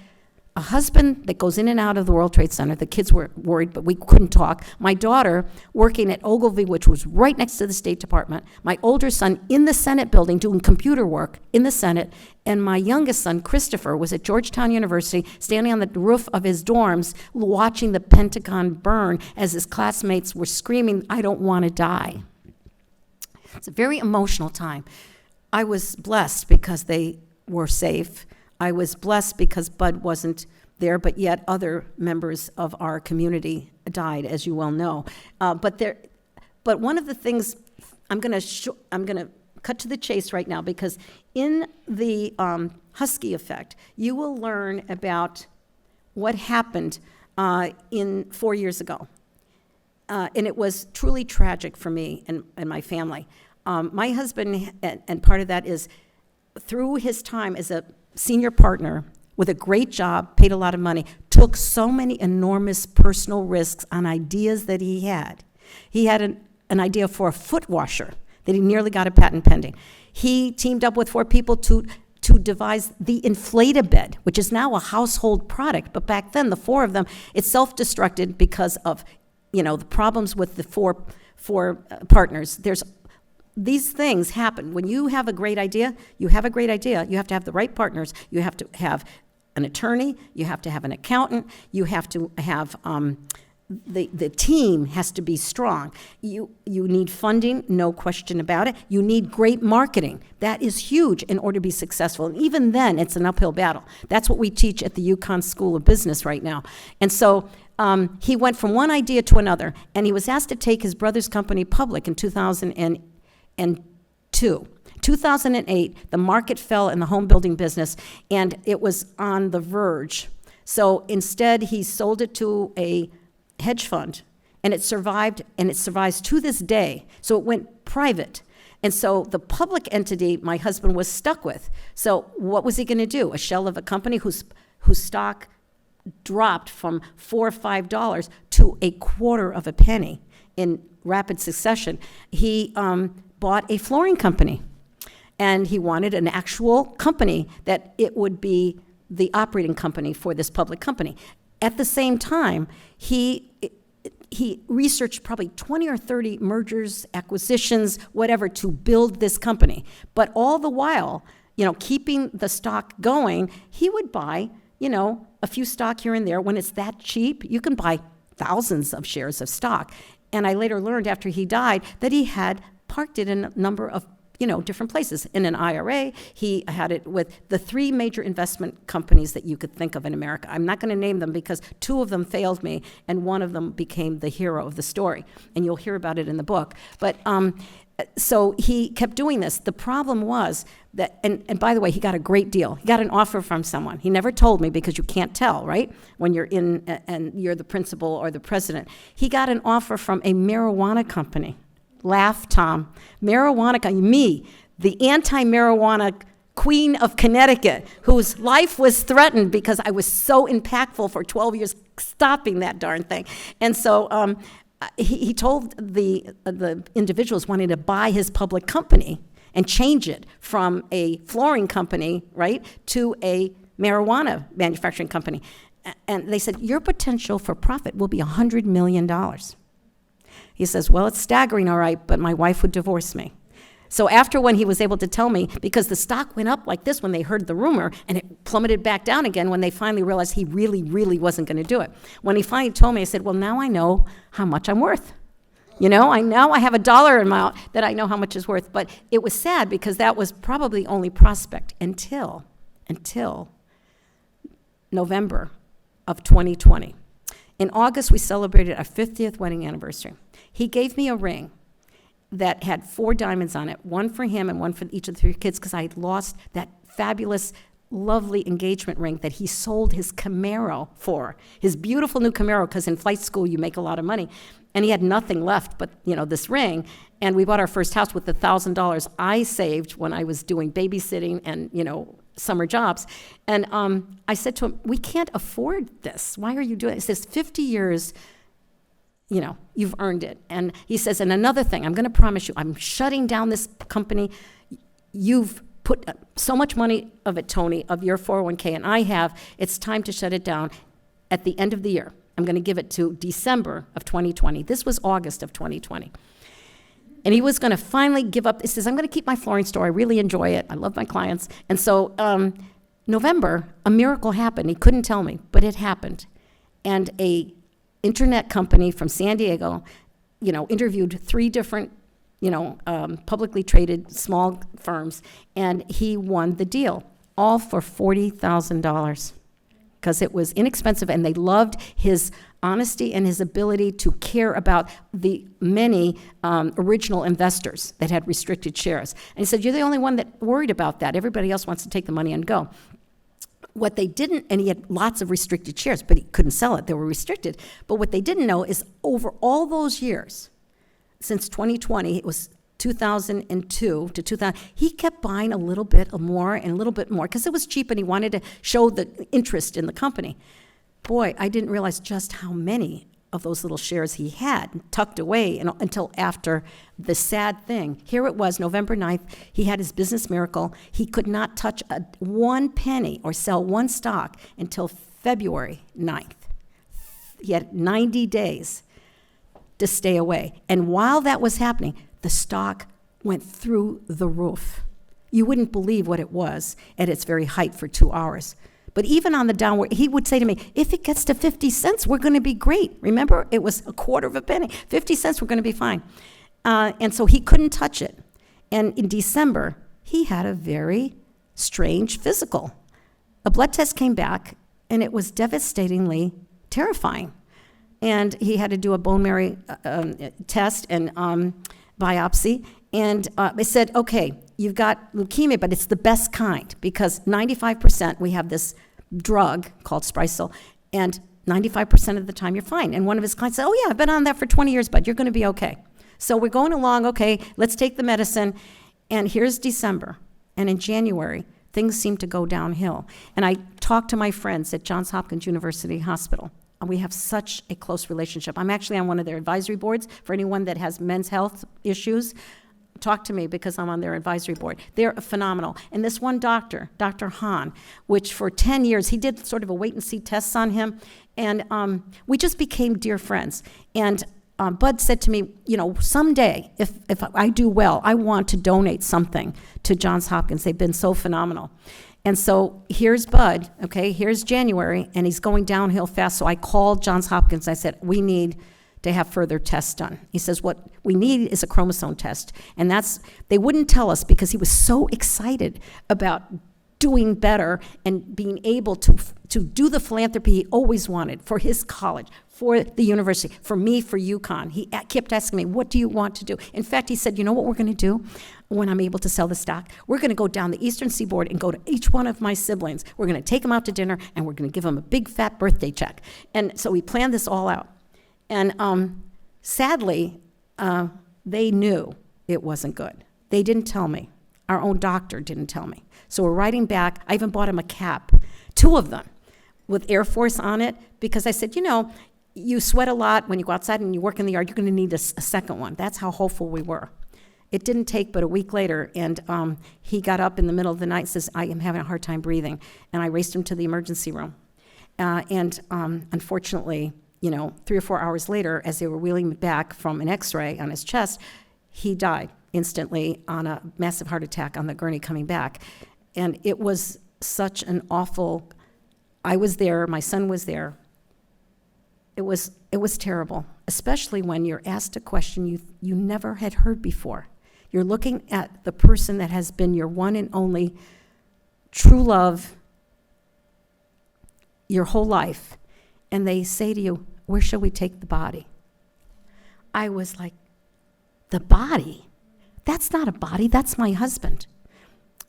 a husband that goes in and out of the World Trade Center. The kids were worried, but we couldn't talk. My daughter working at Ogilvy, which was right next to the State Department. My older son in the Senate building doing computer work in the Senate. And my youngest son, Christopher, was at Georgetown University, standing on the roof of his dorms, watching the Pentagon burn as his classmates were screaming, "I don't want to die." It's a very emotional time. I was blessed because they were safe. I was blessed because Bud wasn't there, but yet other members of our community died, as you well know. But one of the things I'm going to cut to the chase right now, because in the Husky effect, you will learn about what happened in 4 years ago, and it was truly tragic for me and my family. My husband, and part of that is through his time as a senior partner with a great job, paid a lot of money, took so many enormous personal risks on ideas that he had. He had an idea for a foot washer that he nearly got a patent pending. He teamed up with 4 people to devise the Inflate-A-Bed, which is now a household product. But back then, the 4 of them, it self-destructed because of, the problems with the four partners. These things happen. When you have a great idea, you have to have the right partners. You have to have an attorney. You have to have an accountant. You have to have, the team has to be strong. You need funding, no question about it. You need great marketing. That is huge in order to be successful. And even then, it's an uphill battle. That's what we teach at the UConn School of Business right now. And so he went from one idea to another, and he was asked to take his brother's company public in 2002. 2008, the market fell in the home building business, and it was on the verge. So instead, he sold it to a hedge fund, and it survived, and it survives to this day. So it went private. And so the public entity my husband was stuck with. So what was he going to do? A shell of a company whose stock dropped from $4 or $5 to a quarter of a penny in rapid succession. He bought a flooring company, and he wanted an actual company that it would be the operating company for this public company. At the same time, he researched probably 20 or 30 mergers, acquisitions, whatever, to build this company. But all the while, keeping the stock going, he would buy, a few stock here and there. When it's that cheap, you can buy thousands of shares of stock. And I later learned after he died that he had parked it in a number of different places. In an IRA, he had it with the 3 major investment companies that you could think of in America. I'm not going to name them because 2 of them failed me, and 1 of them became the hero of the story. And you'll hear about it in the book. But so he kept doing this. The problem was that, and by the way, he got a great deal. He got an offer from someone. He never told me because you can't tell, right? When you're in and you're the principal or the president. He got an offer from a marijuana company. Laugh, Tom. Marijuana, me, the anti-marijuana queen of Connecticut, whose life was threatened because I was so impactful for 12 years stopping that darn thing. And so he told the individuals wanting to buy his public company and change it from a flooring company, right, to a marijuana manufacturing company. And they said, your potential for profit will be $100 million. He says, well, it's staggering, all right, but my wife would divorce me. So after when he was able to tell me, because the stock went up like this when they heard the rumor, and it plummeted back down again when they finally realized he really, really wasn't going to do it. When he finally told me, I said, well, now I know how much I'm worth. I have a dollar amount that I know how much is worth. But it was sad because that was probably the only prospect until November of 2020. In August, we celebrated our 50th wedding anniversary. He gave me a ring, that had 4 diamonds on it, one for him and one for each of the 3 kids, because I had lost that fabulous, lovely engagement ring that he sold his Camaro for, his beautiful new Camaro, because in flight school you make a lot of money. And he had nothing left but, this ring. And we bought our first house with the $1,000 I saved when I was doing babysitting and, summer jobs. And I said to him, we can't afford this. Why are you doing it? He says, 50 years, you've earned it. And he says, and another thing, I'm going to promise you, I'm shutting down this company. You've put so much money of it, Toni, of your 401k, and I have. It's time to shut it down at the end of the year. I'm going to give it to December of 2020. This was August of 2020. And he was going to finally give up. He says, I'm going to keep my flooring store. I really enjoy it. I love my clients. And so November, a miracle happened. He couldn't tell me, but it happened. And a internet company from San Diego, interviewed 3 different, publicly traded small firms, and he won the deal, all for $40,000. Because it was inexpensive, and they loved his honesty and his ability to care about the many original investors that had restricted shares. And he said, you're the only one that worried about that. Everybody else wants to take the money and go. What they didn't, and he had lots of restricted shares, but he couldn't sell it. They were restricted. But what they didn't know is over all those years, since 2020, it was 2002 to 2000, he kept buying a little bit more and a little bit more because it was cheap and he wanted to show the interest in the company. Boy, I didn't realize just how many of those little shares he had tucked away until after the sad thing. Here it was, November 9th, he had his business miracle. He could not touch 1 penny or sell 1 stock until February 9th. He had 90 days to stay away. And while that was happening, the stock went through the roof. You wouldn't believe what it was at its very height for 2 hours. But even on the downward, he would say to me, if it gets to 50 cents, we're going to be great. Remember, it was a quarter of a penny. 50 cents, we're going to be fine. And so he couldn't touch it. And in December, he had a very strange physical. A blood test came back, and it was devastatingly terrifying. And he had to do a bone marrow test and biopsy, and they said, okay, you've got leukemia, but it's the best kind, because 95%, we have this drug called Sprycel, and 95% of the time you're fine. And one of his clients said, oh yeah, I've been on that for 20 years, but you're going to be okay. So we're going along, okay, let's take the medicine, and here's December. And in January, things seem to go downhill. And I talked to my friends at Johns Hopkins University Hospital. We have such a close relationship. I'm actually on one of their advisory boards for anyone that has men's health issues. Talk to me because I'm on their advisory board. They're phenomenal. And this one doctor, Dr. Hahn, which for 10 years, he did sort of a wait-and-see tests on him, and we just became dear friends. And Bud said to me, someday, if I do well, I want to donate something to Johns Hopkins. They've been so phenomenal. And so here's Bud, okay, here's January, and he's going downhill fast. So I called Johns Hopkins. I said, we need to have further tests done. He says, what we need is a chromosome test. And they wouldn't tell us because he was so excited about doing better and being able to do the philanthropy he always wanted for his college, for the university, for me, for UConn. He kept asking me, what do you want to do? In fact, he said, you know what we're going to do when I'm able to sell the stock? We're going to go down the Eastern Seaboard and go to each one of my siblings. We're going to take them out to dinner, and we're going to give them a big, fat birthday check. And so we planned this all out. And sadly, they knew it wasn't good. They didn't tell me. Our own doctor didn't tell me. So we're writing back. I even bought him a cap, 2 of them, with Air Force on it, because I said, you sweat a lot when you go outside and you work in the yard. You're going to need a second one. That's how hopeful we were. It didn't take but a week later, and he got up in the middle of the night and says, I am having a hard time breathing. And I raced him to the emergency room. And unfortunately, 3 or 4 hours later, as they were wheeling me back from an x-ray on his chest, he died instantly on a massive heart attack on the gurney coming back. And it was such an awful, I was there, my son was there. It was terrible, especially when you're asked a question you never had heard before. You're looking at the person that has been your one and only true love your whole life, and they say to you, where shall we take the body? I was like, the body, that's not a body, that's my husband.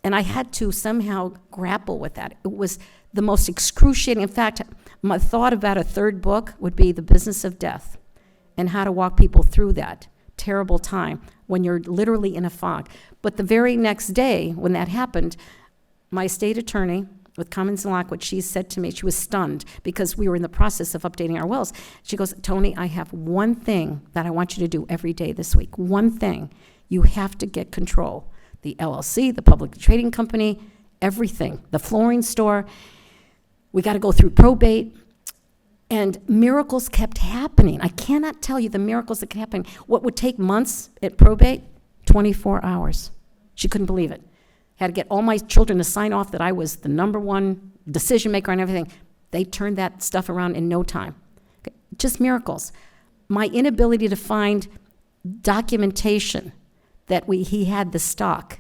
And I had to somehow grapple with that. It was the most excruciating. In fact, my thought about a third book would be The Business of Death and how to walk people through that terrible time when you're literally in a fog. But the very next day when that happened, my state attorney with Cummins and Lockwood, she said to me, she was stunned because we were in the process of updating our wills. She goes, Toni, I have one thing that I want you to do every day this week. One thing. You have to get control. The LLC, the public trading company, everything, the flooring store. We got to go through probate. And miracles kept happening. I cannot tell you the miracles that kept happening. What would take months at probate, 24 hours. She couldn't believe it. Had to get all my children to sign off that I was the number one decision maker on everything. They turned that stuff around in no time. Okay. Just miracles. My inability to find documentation that he had the stock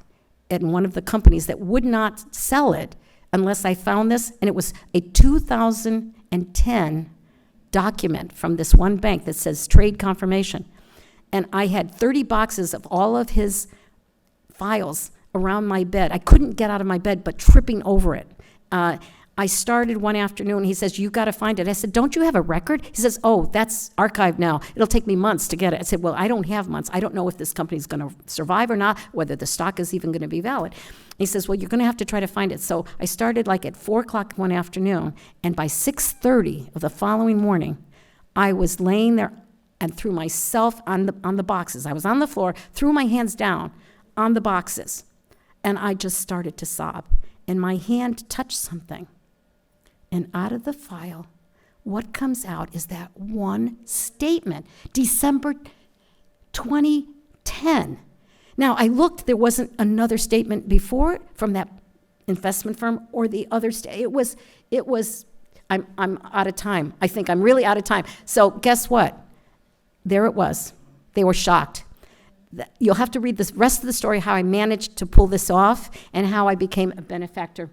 at one of the companies that would not sell it unless I found this, and it was a 2010 document from this one bank that says trade confirmation. And I had 30 boxes of all of his files around my bed. I couldn't get out of my bed but tripping over it. I started one afternoon. He says, you got to find it. I said, don't you have a record? He says, oh, that's archived now. It'll take me months to get it. I said, well, I don't have months. I don't know if this company's going to survive or not, whether the stock is even going to be valid. He says, well, you're going to have to try to find it. So I started like at 4 o'clock one afternoon, and by 6:30 of the following morning, I was laying there and threw myself on the boxes. I was on the floor, threw my hands down on the boxes, and I just started to sob. And my hand touched something. And out of the file, what comes out is that one statement, December 2010. Now, I looked, there wasn't another statement before it from that investment firm or the other it was, I'm out of time. I think I'm really out of time. So guess what? There it was. They were shocked. You'll have to read the rest of the story, how I managed to pull this off and how I became a benefactor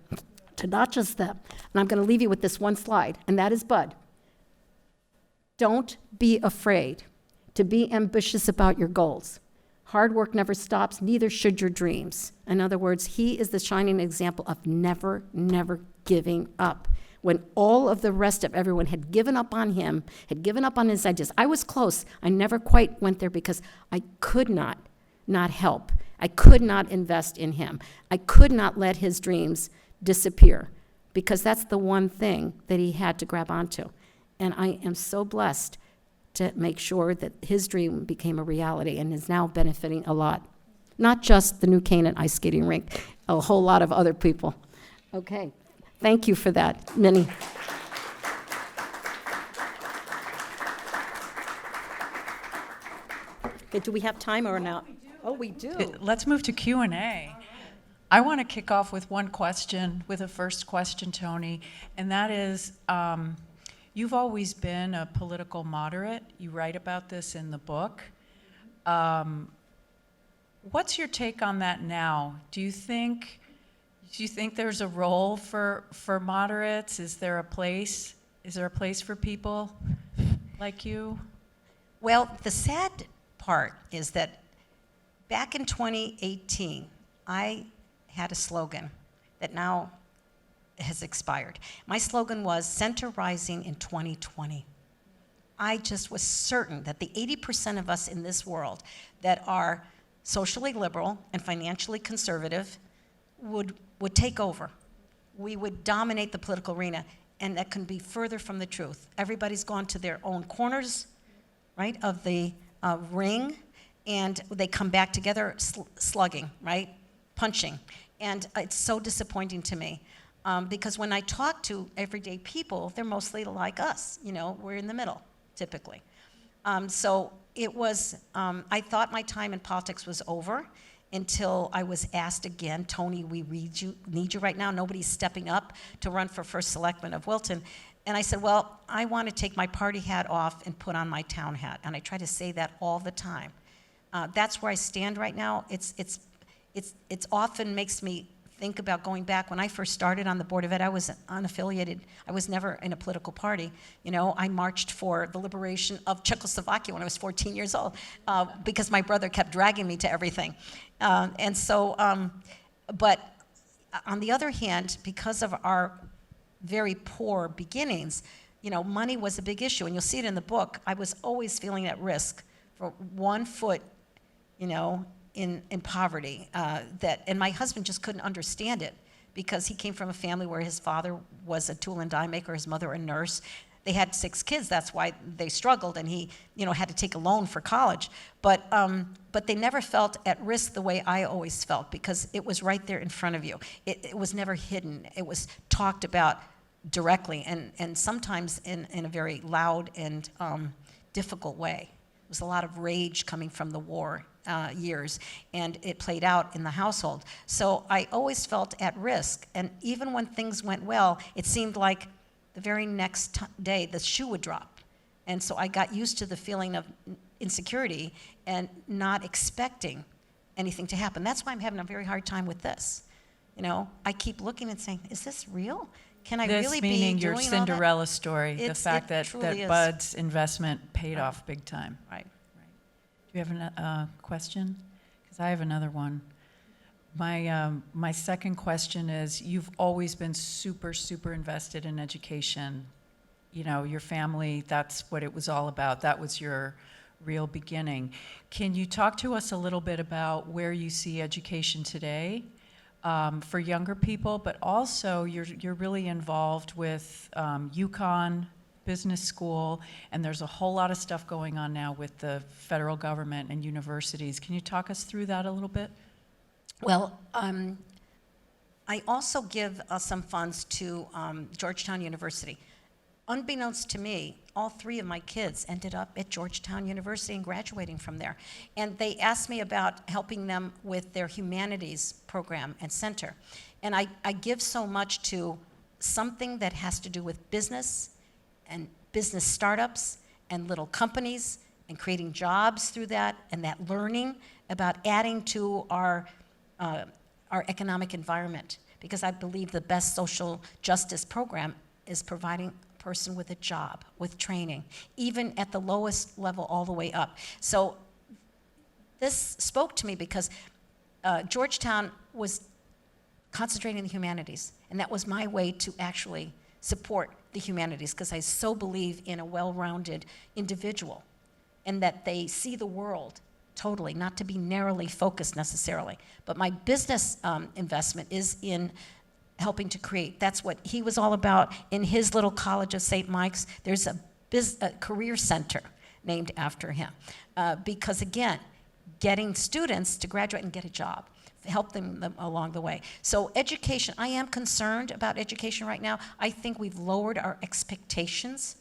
to not just them. And I'm going to leave you with this one slide, and that is Bud. Don't be afraid to be ambitious about your goals. Hard work never stops, neither should your dreams. In other words, he is the shining example of never, never giving up. When all of the rest of everyone had given up on him, had given up on his ideas. I was close. I never quite went there because I could not help. I could not invest in him. I could not let his dreams disappear because that's the one thing that he had to grab onto. And I am so blessed to make sure that his dream became a reality and is now benefiting a lot. Not just the new Canaan ice skating rink, a whole lot of other people. Okay, thank you for that, Minnie. Okay, do we have time or not? Oh, we do. Let's move to Q&A. I want to kick off with one question, with a first question, Toni, and that is, you've always been a political moderate. You write about this in the book. What's your take on that now? Do you think there's a role for moderates? Is there a place for people like you? Well, the sad part is that back in 2018, I had a slogan that now has expired. My slogan was Center Rising in 2020. I just was certain that the 80% of us in this world that are socially liberal and financially conservative would take over. We would dominate the political arena, and that can be further from the truth. Everybody's gone to their own corners, right, of the ring, and they come back together slugging, right, punching. And it's so disappointing to me because when I talk to everyday people, they're mostly like us. You know, we're in the middle, typically. So it was, I thought my time in politics was over until I was asked again, Toni, we need you right now. Nobody's stepping up to run for first selectman of Wilton. And I said, well, I want to take my party hat off and put on my town hat. And I try to say that all the time. That's where I stand right now. It's often makes me think about going back. When I first started on the Board of Ed, I was unaffiliated. I was never in a political party. You know, I marched for the liberation of Czechoslovakia when I was 14 years old because my brother kept dragging me to everything. But on the other hand, because of our very poor beginnings, you know, money was a big issue. And you'll see it in the book. I was always feeling at risk for 1 foot, you know, in poverty, and my husband just couldn't understand it because he came from a family where his father was a tool and die maker, his mother a nurse. They had 6 kids, that's why they struggled, and he, you know, had to take a loan for college. But they never felt at risk the way I always felt because it was right there in front of you. It was never hidden. It was talked about directly and sometimes in a very loud and difficult way. There was a lot of rage coming from the war years, and it played out in the household. So I always felt at risk, and even when things went well, it seemed like the very next day the shoe would drop. And so I got used to the feeling of insecurity and not expecting anything to happen. That's why I'm having a very hard time with this. You know, I keep looking and saying, is this real? Can I really be doing all that? This meaning your Cinderella story, the fact that is. Bud's investment paid off big time. Right. Do you have a question? Because I have another one. My second question is, you've always been super, super invested in education. You know, your family, that's what it was all about. That was your real beginning. Can you talk to us a little bit about where you see education today for younger people, but also you're really involved with UConn Business School, and there's a whole lot of stuff going on now with the federal government and universities. Can you talk us through that a little bit? Well, I also give some funds to Georgetown University. Unbeknownst to me, all 3 of my kids ended up at Georgetown University and graduating from there. And they asked me about helping them with their humanities program and center. And I give so much to something that has to do with business and business startups and little companies and creating jobs through that, and that learning about adding to our economic environment. Because I believe the best social justice program is providing a person with a job, with training, even at the lowest level all the way up. So this spoke to me because Georgetown was concentrating in the humanities, and that was my way to actually support the humanities, because I so believe in a well-rounded individual and that they see the world totally, not to be narrowly focused necessarily. But my business investment is in helping to create. That's what he was all about in his little college of St. Mike's. There's a career center named after him. Because again, getting students to graduate and get a job, help them along the way. So education, I am concerned about education right now. I think we've lowered our expectations.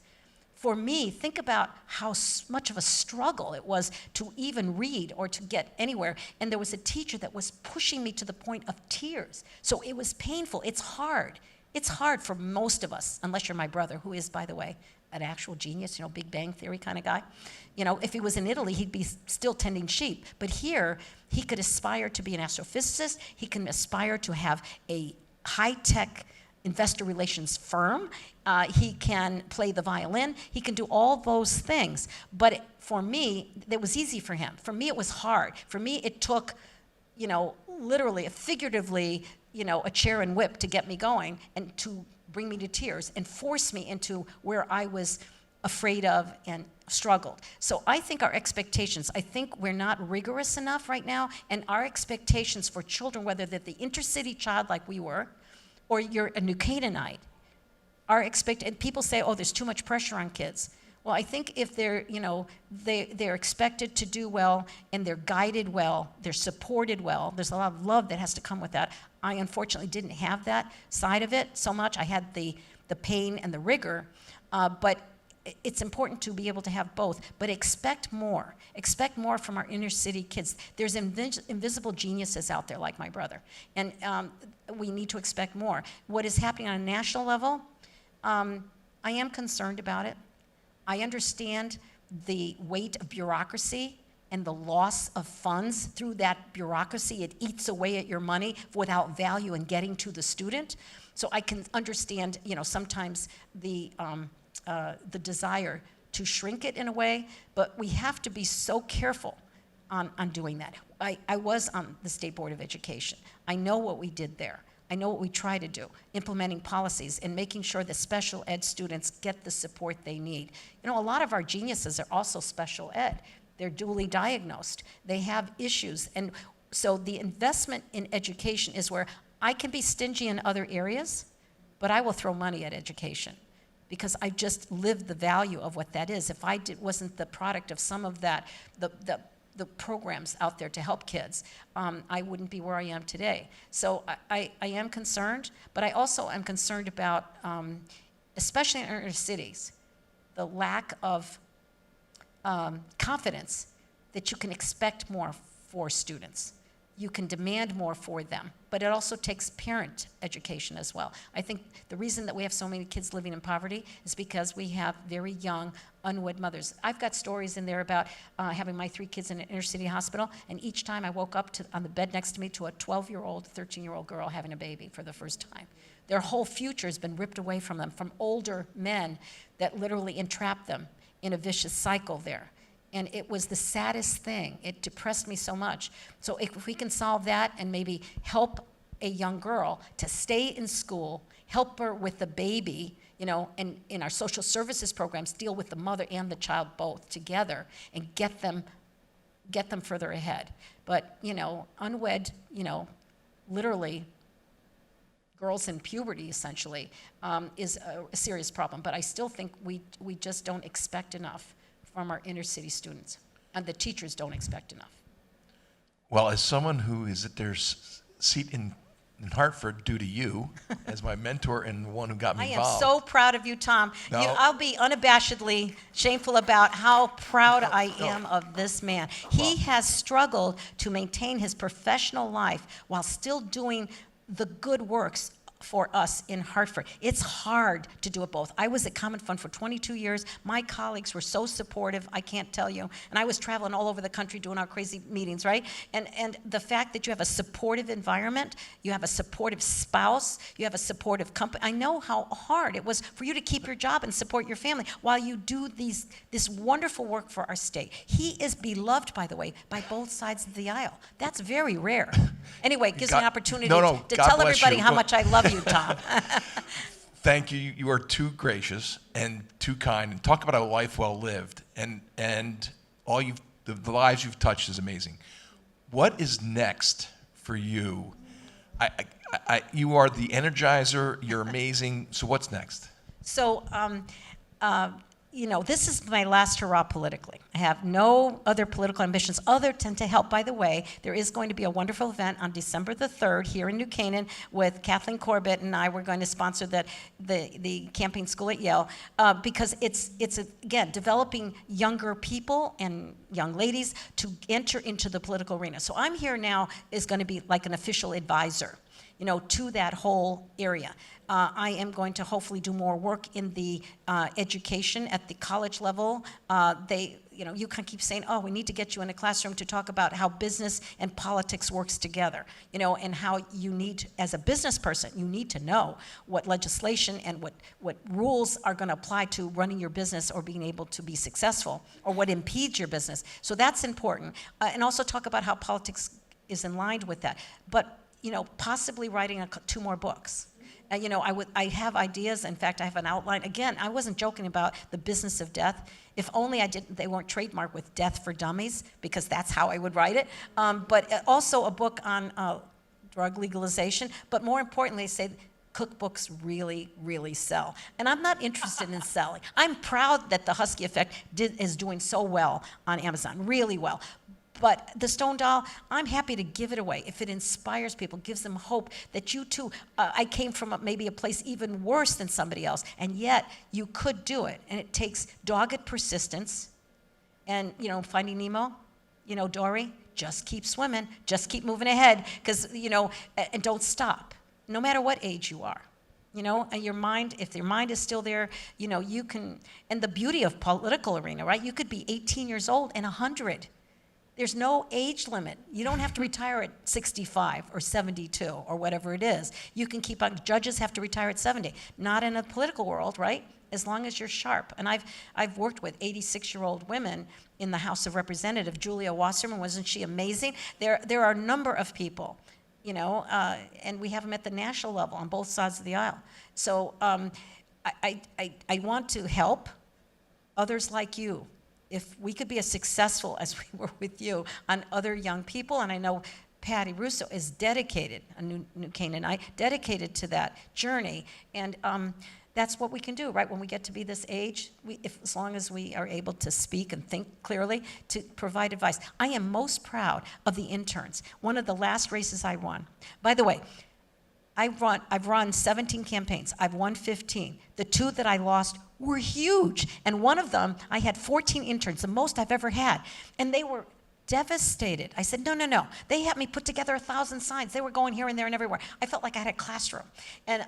For me, think about how much of a struggle it was to even read or to get anywhere. And there was a teacher that was pushing me to the point of tears. So it was painful. It's hard. It's hard for most of us, unless you're my brother, who is, by the way, an actual genius, you know, Big Bang Theory kind of guy. You know, if he was in Italy, he'd be still tending sheep. But here, he could aspire to be an astrophysicist. He can aspire to have a high-tech investor relations firm. He can play the violin. He can do all those things. But for me, it was easy for him. For me, it was hard. For me, it took, you know, literally, figuratively, you know, a chair and whip to get me going and to bring me to tears and force me into where I was afraid of and struggled. So I think our expectations, I think we're not rigorous enough right now, and our expectations for children, whether they're the intercity child like we were, or you're a New Canaanite, and people say, oh, there's too much pressure on kids. Well, I think if they're, you know, they're expected to do well and they're guided well, they're supported well, there's a lot of love that has to come with that. I unfortunately didn't have that side of it so much. I had the pain and the rigor, but it's important to be able to have both, but expect more. Expect more from our inner city kids. There's invisible geniuses out there like my brother, and we need to expect more. What is happening on a national level, I am concerned about it. I understand the weight of bureaucracy and the loss of funds through that bureaucracy. It eats away at your money without value in getting to the student. So I can understand, sometimes the desire to shrink it in a way, but we have to be so careful on doing that. I was on the State Board of Education. I know what we did there. I know what we try to do, implementing policies and making sure that special ed students get the support they need. A lot of our geniuses are also special ed. They're duly diagnosed. They have issues. And so the investment in education is where I can be stingy in other areas, but I will throw money at education because I just live the value of what that is. If I wasn't the product of some of that, the programs out there to help kids, I wouldn't be where I am today. So I am concerned, but I also am concerned about, especially in inner cities, the lack of confidence that you can expect more for students. You can demand more for them, but it also takes parent education as well. I think the reason that we have so many kids living in poverty is because we have very young, unwed mothers. I've got stories in there about having my 3 kids in an inner city hospital, and each time I woke up on the bed next to me to a 12-year-old, 13-year-old girl having a baby for the first time. Their whole future has been ripped away from them, from older men that literally entrap them in a vicious cycle there. And it was the saddest thing. It depressed me so much. So if we can solve that and maybe help a young girl to stay in school, help her with the baby, and in our social services programs, deal with the mother and the child both together and get them further ahead. But, unwed, literally girls in puberty essentially, is a serious problem. But I still think we just don't expect enough from our inner city students, and the teachers don't expect enough. Well, as someone who is at their seat in Hartford due to you, as my mentor and the one who got me involved. I am so proud of you, Tom. No. I'll be unabashedly shameful about how proud I am of this man. He has struggled to maintain his professional life while still doing the good works for us in Hartford. It's hard to do it both. I was at Common Fund for 22 years. My colleagues were so supportive, I can't tell you. And I was traveling all over the country doing our crazy meetings, right? And the fact that you have a supportive environment, you have a supportive spouse, you have a supportive company. I know how hard it was for you to keep your job and support your family while you do this wonderful work for our state. He is beloved, by the way, by both sides of the aisle. That's very rare. Anyway, it gives me an opportunity to God tell bless everybody you. how much I love you, Tom. Thank you. You are too gracious and too kind. And talk about a life well lived. And all the lives you've touched is amazing. What is next for you? You are the energizer. You're amazing. So what's next? So, this is my last hurrah politically. I have no other political ambitions other than to help. By the way, there is going to be a wonderful event on December the 3rd here in New Canaan with Kathleen Corbett and I. We're going to sponsor the campaign school at Yale because it's again, developing younger people and young ladies to enter into the political arena. So I'm here now is going to be like an official advisor, to that whole area. I am going to hopefully do more work in the education at the college level. UConn keeps saying, we need to get you in a classroom to talk about how business and politics works together, and how you need, as a business person, you need to know what legislation and what rules are going to apply to running your business or being able to be successful, or what impedes your business. So that's important. And also talk about how politics is in line with that. But, possibly writing 2 more books. I have ideas. In fact, I have an outline. Again, I wasn't joking about the business of death. If only they weren't trademarked with death for dummies, because that's how I would write it. But also a book on drug legalization. But more importantly, say cookbooks really, really sell. And I'm not interested in selling. I'm proud that the Husky Effect is doing so well on Amazon, really well. But the Stone Doll, I'm happy to give it away if it inspires people, gives them hope that you too, I came from maybe a place even worse than somebody else, and yet you could do it. And it takes dogged persistence and, Finding Nemo, Dory, just keep swimming, just keep moving ahead, because, and don't stop, no matter what age you are. And your mind, if your mind is still there, you can, and the beauty of political arena, right? You could be 18 years old and 100. There's no age limit. You don't have to retire at 65 or 72 or whatever it is. You can keep on, judges have to retire at 70. Not in a political world, right? As long as you're sharp. And I've worked with 86-year-old women in the House of Representatives. Julia Wasserman, wasn't she amazing? There are a number of people, you know, and we have them at the national level on both sides of the aisle. So I want to help others like you. If we could be as successful as we were with you on other young people, and I know Patty Russo is dedicated, a new Canaan, dedicated to that journey, and that's what we can do, right? When we get to be this age, as long as we are able to speak and think clearly, to provide advice. I am most proud of the interns. One of the last races I won. By the way, I've run 17 campaigns. I've won 15. The 2 that I lost were huge. And one of them, I had 14 interns, the most I've ever had. And they were devastated. I said, no. They had me put together 1,000 signs. They were going here and there and everywhere. I felt like I had a classroom. And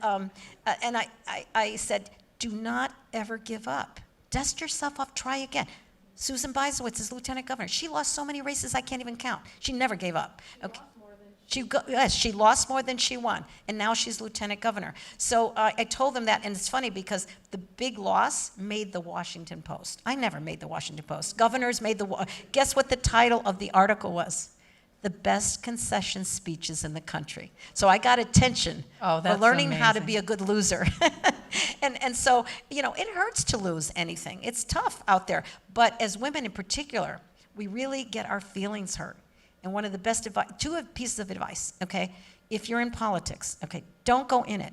I said, do not ever give up. Dust yourself up, try again. Susan Beisowitz is lieutenant governor. She lost so many races I can't even count. She never gave up. Okay. Yes, she lost more than she won, and now she's lieutenant governor. So I told them that, and it's funny because the big loss made the Washington Post. I never made the Washington Post. Governors made guess what the title of the article was? The best concession speeches in the country. So I got attention for learning how to be a good loser. and so, you know, it hurts to lose anything. It's tough out there. But as women in particular, we really get our feelings hurt. And one of the best advice, 2 pieces of advice, okay? If you're in politics, okay, don't go in it.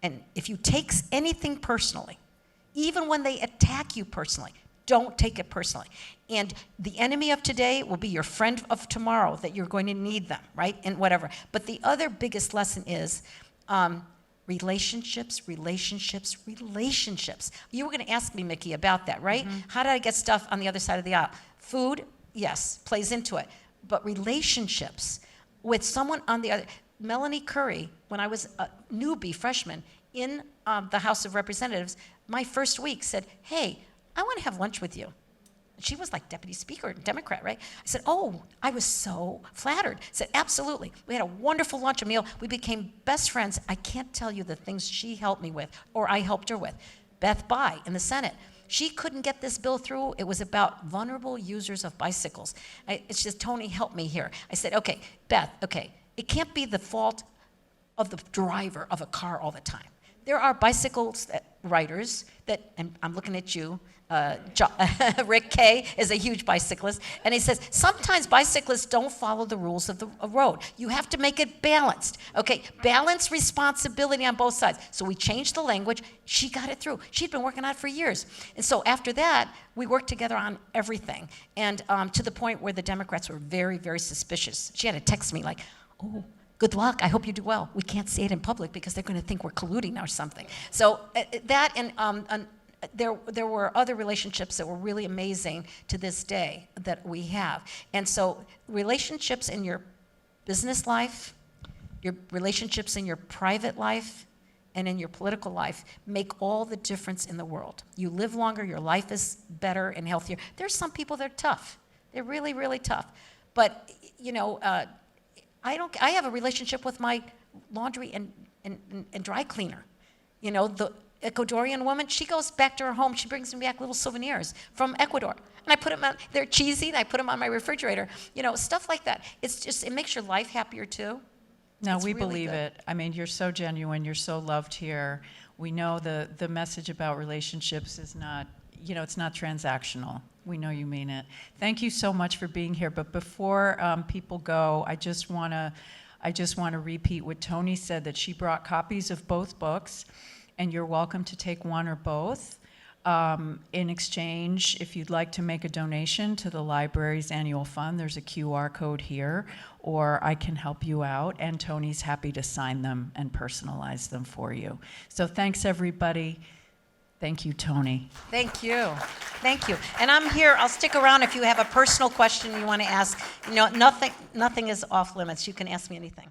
And if you take anything personally, even when they attack you personally, don't take it personally. And the enemy of today will be your friend of tomorrow, that you're going to need them, right? And whatever. But the other biggest lesson is relationships. You were going to ask me, Mickey, about that, right? Mm-hmm. How did I get stuff on the other side of the aisle? Food, yes, plays into it. But relationships with someone on the other, Melanie Curry, when I was a newbie freshman in the House of Representatives, my first week said, hey, I want to have lunch with you. She was like deputy speaker, Democrat, right? I said, oh, I was so flattered. I said, absolutely. We had a wonderful lunch and meal. We became best friends. I can't tell you the things she helped me with, or I helped her with. Beth Bayh in the Senate. She couldn't get this bill through. It was about vulnerable users of bicycles. It's just, Toni, help me here. I said, okay, Beth, okay, it can't be the fault of the driver of a car all the time. There are riders that, and I'm looking at you, Rick Kay is a huge bicyclist, and he says, sometimes bicyclists don't follow the rules of the road. You have to make it balanced, okay? Balance responsibility on both sides. So we changed the language. She got it through. She'd been working on it for years. And so after that, we worked together on everything, and to the point where the Democrats were very, very suspicious. She had to text me like, oh, good luck. I hope you do well. We can't say it in public because they're going to think we're colluding or something. So that and there were other relationships that were really amazing to this day that we have. And so relationships in your business life, your relationships in your private life, and in your political life make all the difference in the world. You live longer, your life is better and healthier. There's some people that are tough. They're really, really tough. But, you know, I have a relationship with my laundry and dry cleaner. You know, the Ecuadorian woman, she goes back to her home, she brings me back little souvenirs from Ecuador. And I put them on, they're cheesy, and I put them on my refrigerator. You know, stuff like that. It's just, it makes your life happier too. No, It's we really believe good. it. I mean, you're so genuine, you're so loved here. We know the message about relationships is not, you know, it's not transactional. We know you mean it. Thank you so much for being here. But before people go, I just want to repeat what Toni said, that she brought copies of both books, and you're welcome to take one or both. In exchange, if you'd like to make a donation to the library's annual fund, there's a QR code here, or I can help you out, and Toni's happy to sign them and personalize them for you. So thanks, everybody. Thank you, Toni. Thank you. Thank you. And I'm here. I'll stick around if you have a personal question you want to ask. You know, nothing is off limits. You can ask me anything.